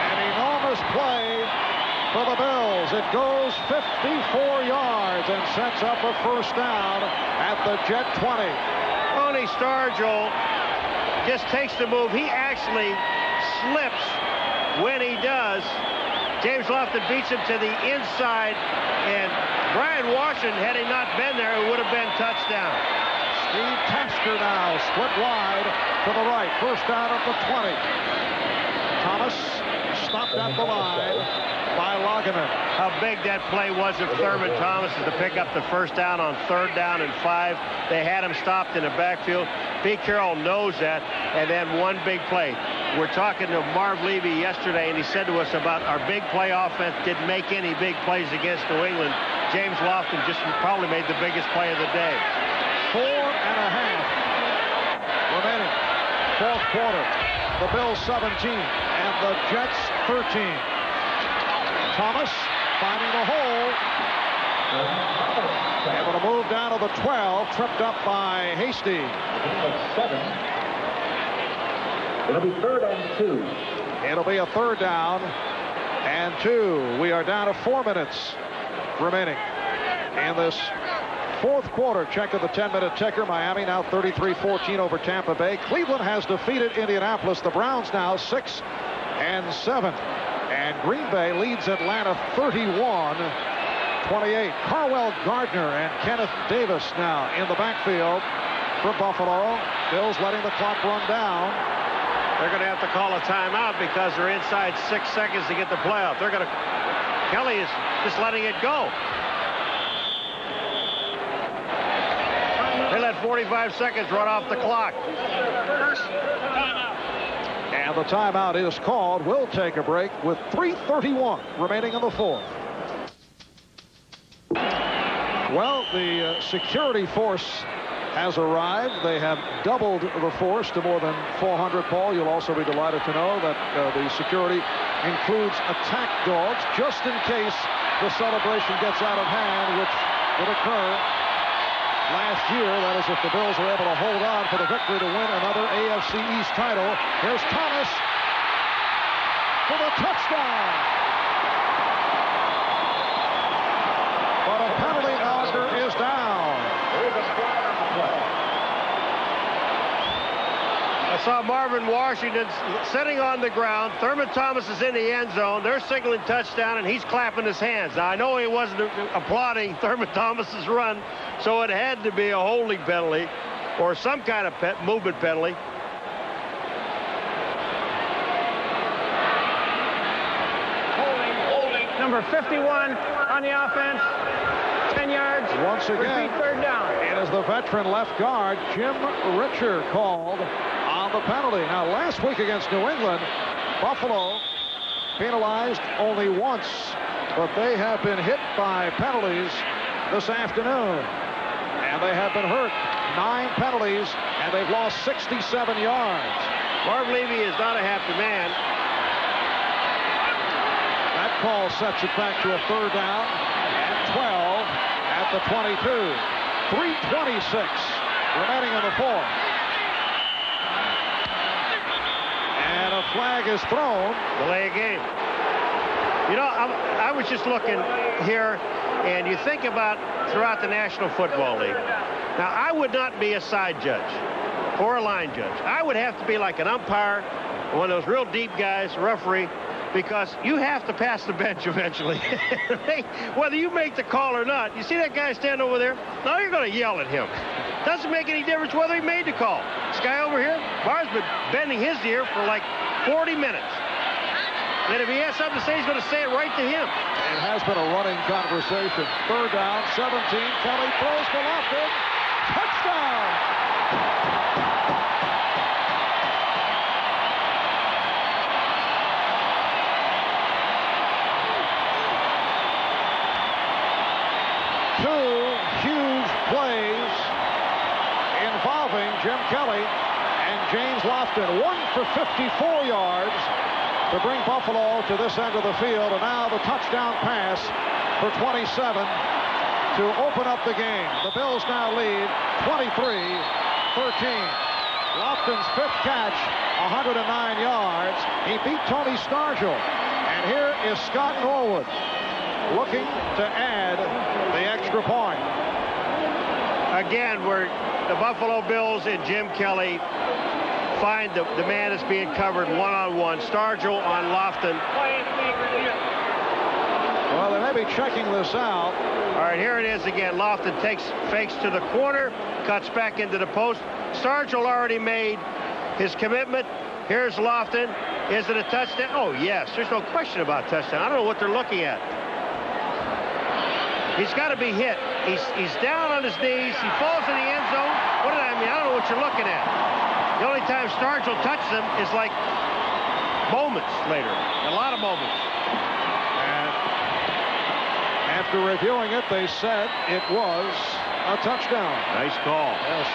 An enormous play for the Bills. It goes 54 yards and sets up a first down at the Jet 20. Tony Stargell just takes the move. He actually slips when he does. James Lofton beats him to the inside, and Brian Washington, had he not been there, it would have been touchdown. Steve Tasker now split wide to the right. First down at the 20. Thomas stopped at the line by Lageman. How big that play was of Thurman Thomas to pick up the first down on 3rd down and 5. They had him stopped in the backfield. Pete Carroll knows that, and then one big play. We're talking to Marv Levy yesterday, and he said to us about our big play offense didn't make any big plays against New England. James Lofton just probably made the biggest play of the day. 4.5 remaining. Fourth quarter. The Bills 17 and the Jets 13. Thomas finding the hole. Able to move down to the 12. Tripped up by Hasty. It'll be 3rd and 2. It'll be a 3rd down and 2. We are down to 4 minutes remaining in this fourth quarter. Check of the 10-minute ticker. Miami now 33-14 over Tampa Bay. Cleveland has defeated Indianapolis. The Browns now 6-7. And Green Bay leads Atlanta 31-28. Carwell Gardner and Kenneth Davis now in the backfield for Buffalo. Bills letting the clock run down. They're going to have to call a timeout because they're inside 6 seconds to get the play off. They're going to. Kelly is just letting it go. They let 45 seconds run off the clock. And the timeout is called. We'll take a break with 3:31 remaining in the fourth. Well, the security force has arrived. They have doubled the force to more than 400, Paul. You'll also be delighted to know that the security includes attack dogs just in case the celebration gets out of hand, which would occur last year. That is if the Bills were able to hold on for the victory to win another AFC East title. Here's Thomas for the touchdown. But a penalty marker is down. I saw Marvin Washington sitting on the ground. Thurman Thomas is in the end zone. They're signaling touchdown, and he's clapping his hands. Now, I know he wasn't applauding Thurman Thomas's run, so it had to be a holding penalty or some kind of movement penalty. Holding. Number 51 on the offense. 10 yards. Once again, repeat 3rd down. it is the veteran left guard, Jim Richer, called on the penalty. Now, last week against New England, Buffalo penalized only once, but they have been hit by penalties this afternoon, and they have been hurt. 9 penalties, and they've lost 67 yards. Marv Levy is not a happy man. That call sets it back to a 3rd down and 12 at the 22. 3:26 remaining in the fourth. And a flag is thrown. Delay a game. You know, I was just looking here, and you think about throughout the National Football League. Now, I would not be a side judge or a line judge. I would have to be like an umpire, one of those real deep guys, referee, because you have to pass the bench eventually. Whether you make the call or not. You see that guy stand over there? Now you're going to yell at him. Doesn't make any difference whether he made the call. This guy over here, Barr's been bending his ear for like 40 minutes. And if he has something to say, he's going to say it right to him. It has been a running conversation. 3rd down, 17. Kelly throws for Lofton. Touchdown! Two huge plays involving Jim Kelly and James Lofton. 1 for 54 yards to bring Buffalo to this end of the field, and now the touchdown pass for 27 to open up the game. The Bills now lead 23-13. Lofton's 5th catch, 109 yards. He beat Tony Stargell. And here is Scott Norwood looking to add the extra point. Again, where the Buffalo Bills and Jim Kelly find the man that's being covered one-on-one. Stargell on Lofton. Well, they may be checking this out. All right, here it is again. Lofton fakes to the corner, cuts back into the post. Stargell already made his commitment. Here's Lofton. Is it a touchdown? Oh, yes. There's no question about touchdown. I don't know what they're looking at. He's got to be hit. He's down on his knees. He falls in the end zone. What did I mean? I don't know what you're looking at. The only time Stargell touches him is like moments later. A lot of moments. And after reviewing it, they said it was a touchdown. Nice call. Yes.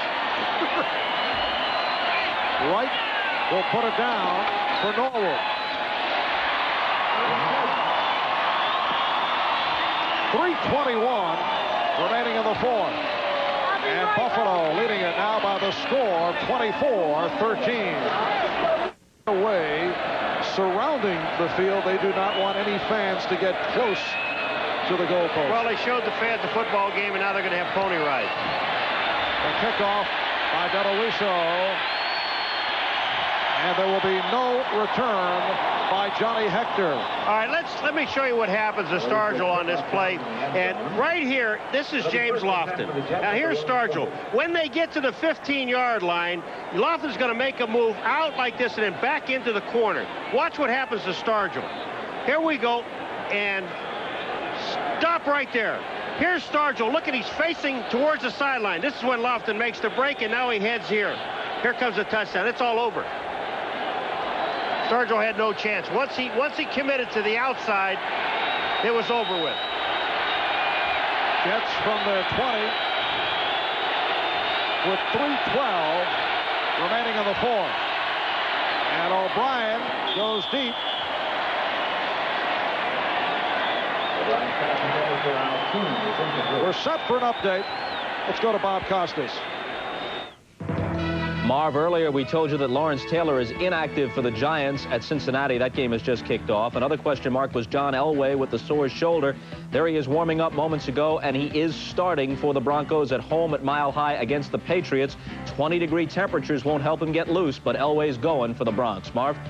Wright will put it down for Norwood. 3:21 remaining in the 4th. And Buffalo leading it now by the score of 24-13. Away, surrounding the field. They do not want any fans to get close to the goalpost. Well, they showed the fans the football game, and now they're going to have pony rides. The kickoff by Deluiso. And there will be no return by Johnny Hector. All right, let me show you what happens to Stargell on this play. And right here, this is James Lofton. Now here's Stargell. When they get to the 15-yard line, Lofton's going to make a move out like this and then back into the corner. Watch what happens to Stargell. Here we go, and stop right there. Here's Stargell. Look at, he's facing towards the sideline. This is when Lofton makes the break, and now he heads here. Here comes the touchdown. It's all over. Stargell had no chance. Once he committed to the outside, it was over with. Jets from the 20 with 3:12 remaining in the 4th. And O'Brien goes deep. We're set for an update. Let's go to Bob Costas. Marv, earlier we told you that Lawrence Taylor is inactive for the Giants at Cincinnati. That game has just kicked off. Another question mark was John Elway with the sore shoulder. There he is warming up moments ago, and he is starting for the Broncos at home at Mile High against the Patriots. 20-degree temperatures won't help him get loose, but Elway's going for the Bronx. Marv? All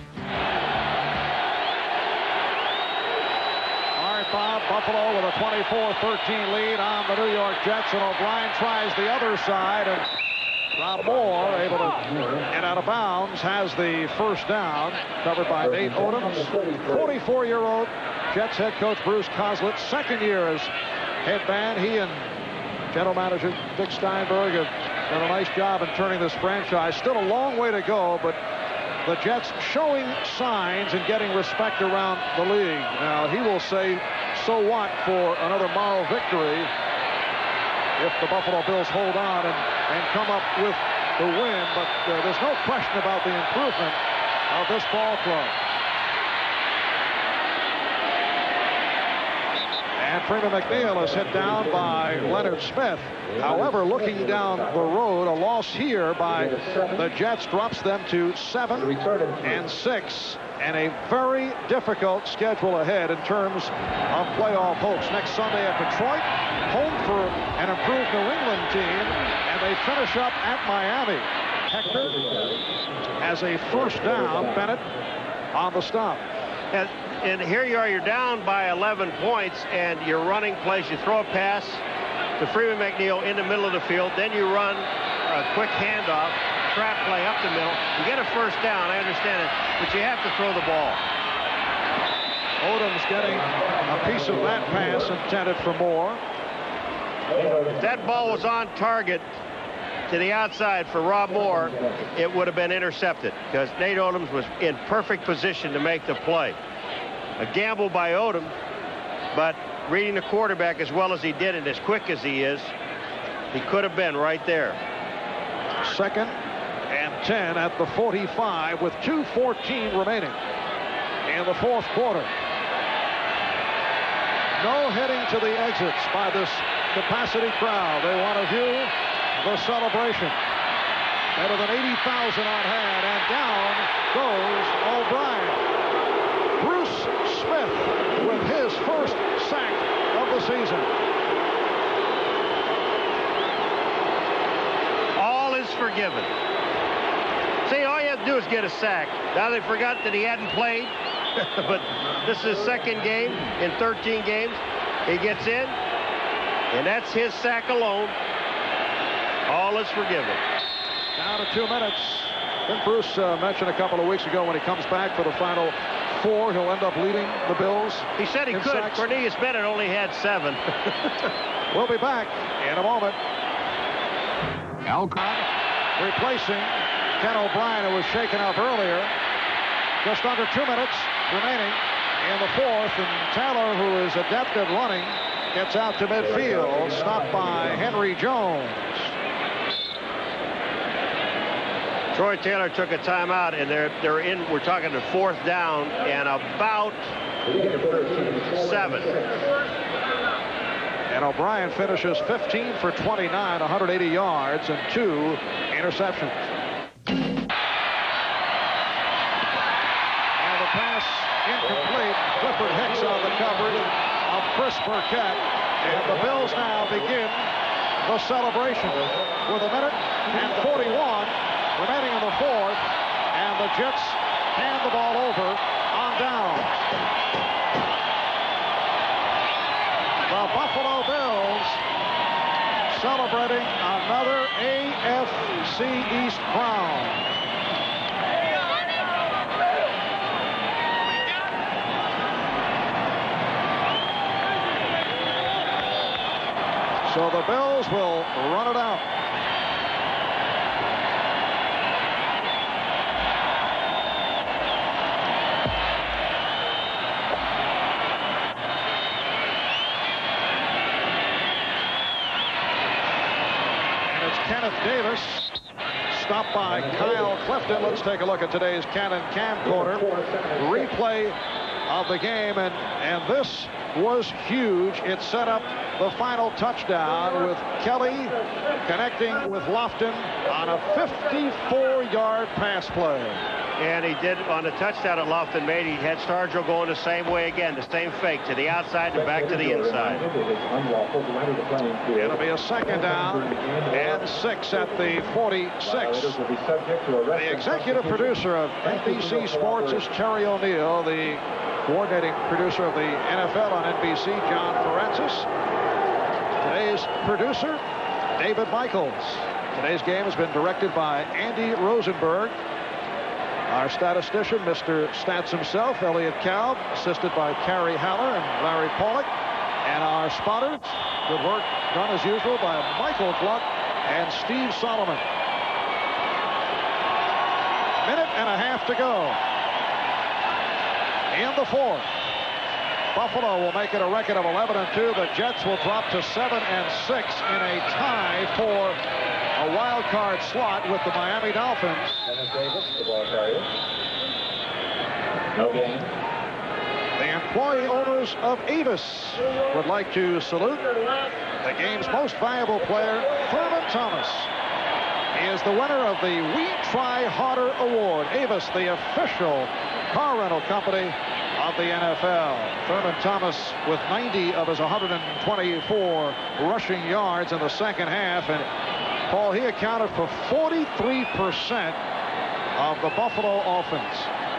right, Bob, Buffalo with a 24-13 lead on the New York Jets, and O'Brien tries the other side, and Rob Moore able to get out of bounds, has the first down, covered by Nate Odoms. 44-year-old Jets head coach Bruce Coslett, second year as head man. He and general manager Dick Steinberg have done a nice job in turning this franchise. Still a long way to go, but the Jets showing signs and getting respect around the league. Now, he will say, so what for another moral victory if the Buffalo Bills hold on and come up with the win, but there's no question about the improvement of this ball club. And Freeman McNeil is hit down by Leonard Smith. However, looking down the road, a loss here by the Jets drops them to 7-6 and a very difficult schedule ahead in terms of playoff hopes. Next Sunday at Detroit, home for an improved New England team, and they finish up at Miami. Hector has a first down. Bennett on the stop. And here you are, you're down by 11 points, and you're running plays. You throw a pass to Freeman McNeil in the middle of the field, then you run a quick handoff, trap play up the middle. You get a first down, I understand it, but you have to throw the ball. Odom's getting a piece of that pass intended for Moore. If that ball was on target to the outside for Rob Moore, it would have been intercepted because Nate Odom was in perfect position to make the play. A gamble by Odom, but reading the quarterback as well as he did and as quick as he is, he could have been right there. 2nd and 10 at the 45 with 2:14 remaining in the fourth quarter. No heading to the exits by this capacity crowd. They want to view the celebration. Better than 80,000 on hand, and down goes O'Brien. Bruce Smith with his first sack of the season. All is forgiven. See, all you have to do is get a sack. Now they forgot that he hadn't played, but this is his second game in 13 games. He gets in, and that's his sack alone. All is forgiven. Down to 2 minutes. I think Bruce mentioned a couple of weeks ago when he comes back for the final 4, he'll end up leading the Bills. He said he could. Sacks. Cornelius Bennett only had 7. We'll be back in a moment. Alcott Replacing Ken O'Brien, who was shaken up earlier. Just under 2 minutes remaining in the fourth, and Taylor, who is adept at running, gets out to midfield, stopped by Henry Jones. Troy Taylor took a timeout, and they're in. We're talking the 4th down and about 7. And O'Brien finishes 15 for 29, 180 yards, and 2 interceptions. And the pass incomplete. Clifford Hicks on the coverage of Chris Burkett. And the Bills now begin the celebration with 1 minute and 41 remaining in the fourth. And the Jets hand the ball over on down. The Buffalo Bills celebrating another AFC East crown. So the Bills will run it out. Kenneth Davis, stopped by Kyle Clifton. Let's take a look at today's Canon camcorder replay of the game, and this was huge. It set up the final touchdown with Kelly connecting with Lofton on a 54-yard pass play. And he did on the touchdown that Lofton made. He had Stargell going the same way again, the same fake to the outside and back to the inside. It'll be a 2nd down and 6 at the 46. The executive producer of NBC Sports is Terry O'Neill. The coordinating producer of the NFL on NBC, John Francis. Today's producer, David Michaels. Today's game has been directed by Andy Rosenberg. Our statistician, Mr. Stats himself, Elliot Kalb, assisted by Carrie Haller and Larry Pollock. And our spotters, good work done as usual by Michael Gluck and Steve Solomon. 1.5 minutes to go in the fourth. Buffalo will make it a record of 11-2. The Jets will drop to 7-6 in a tie for a wild card slot with the Miami Dolphins. Dennis Davis, the ball carrier. No gain. The employee owners of Avis would like to salute the game's most valuable player, Thurman Thomas. He is the winner of the We Try Harder Award. Avis, the official car rental company of the NFL. Thurman Thomas with 90 of his 124 rushing yards in the second half. And Paul, he accounted for 43% of the Buffalo offense.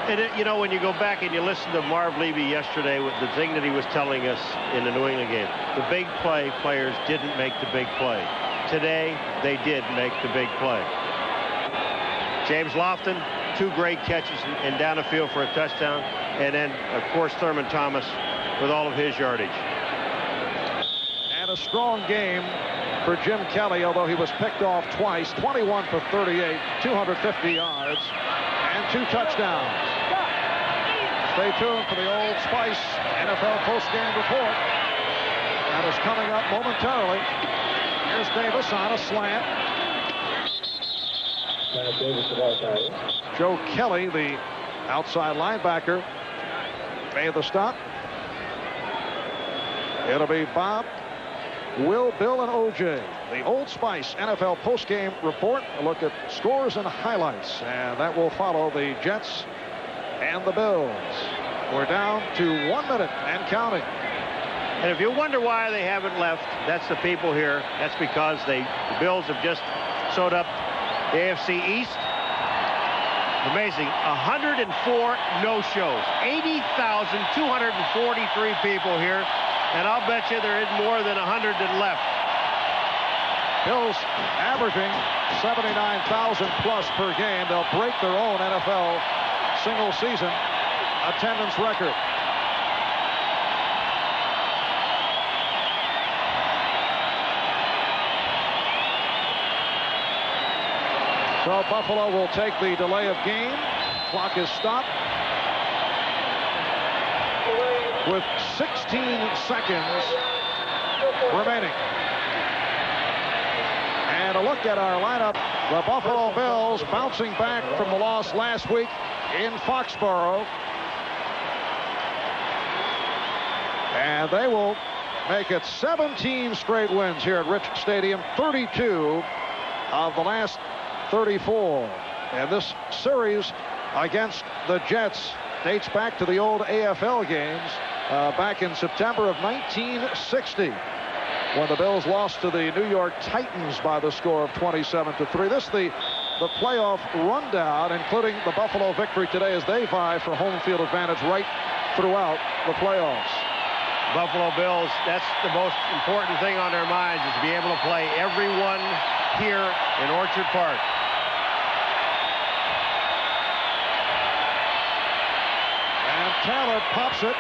And you know, when you go back and you listen to Marv Levy yesterday with the thing that he was telling us in the New England game, the big play players didn't make the big play. Today, they did make the big play. James Lofton, 2 great catches and down the field for a touchdown. And then, of course, Thurman Thomas with all of his yardage. And a strong game for Jim Kelly, although he was picked off twice. 21 for 38, 250 yards, and 2 touchdowns. Stay tuned for the Old Spice NFL postgame report. That is coming up momentarily. Here's Davis on a slant. Joe Kelly, the outside linebacker, made the stop. It'll be Bob, Will, Bill, and O.J. The Old Spice NFL postgame report. A look at scores and highlights. And that will follow the Jets and the Bills. We're down to 1 minute and counting. And if you wonder why they haven't left, that's the people here. That's because the Bills have just sewed up the AFC East. Amazing. 104 no-shows. 80,243 people here. And I'll bet you there isn't more than 100 that left. Bills averaging 79,000 plus per game. They'll break their own NFL single season attendance record. So Buffalo will take the delay of game. Clock is stopped with 16 seconds remaining. And a look at our lineup. The Buffalo Bills bouncing back from the loss last week in Foxborough. And they will make it 17 straight wins here at Rich Stadium. 32 of the last 34. And this series against the Jets dates back to the old AFL games back in September of 1960 when the Bills lost to the New York Titans by the score of 27-3. This the playoff rundown, including the Buffalo victory today as they vie for home field advantage right throughout the playoffs. Buffalo Bills, that's the most important thing on their minds, is to be able to play everyone here in Orchard Park. And Taylor pops it.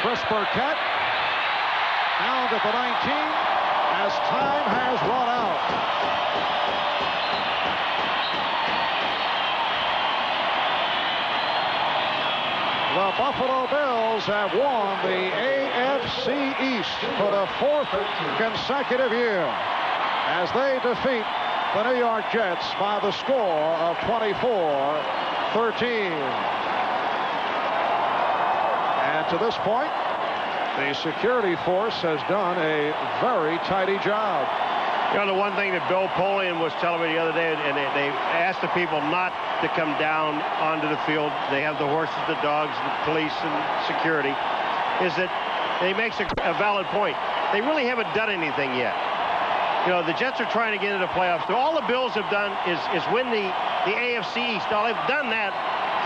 Chris Burkett down to the 19 as time has run out. The Buffalo Bills have won the AFC East for the 4th consecutive year as they defeat the New York Jets by the score of 24-13. And to this point, the security force has done a very tidy job. You know, the one thing that Bill Polian was telling me the other day, and they asked the people not to come down onto the field. They have the horses, the dogs, the police, and security, is that he makes a valid point. They really haven't done anything yet. You know, the Jets are trying to get into the playoffs. So all the Bills have done is win the AFC East. Now, they've done that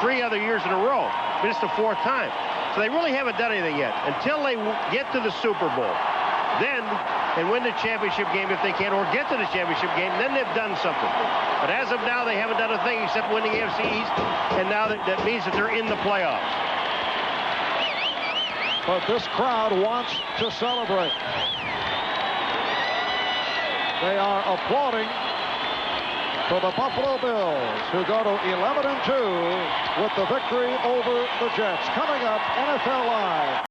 3 other years in a row, but it's the 4th time. So they really haven't done anything yet. Until they get to the Super Bowl, then, and win the championship game if they can, or get to the championship game, then they've done something. But as of now, they haven't done a thing except win the AFC East, and now that means that they're in the playoffs. But this crowd wants to celebrate. They are applauding for the Buffalo Bills, who go to 11-2 with the victory over the Jets. Coming up, NFL Live.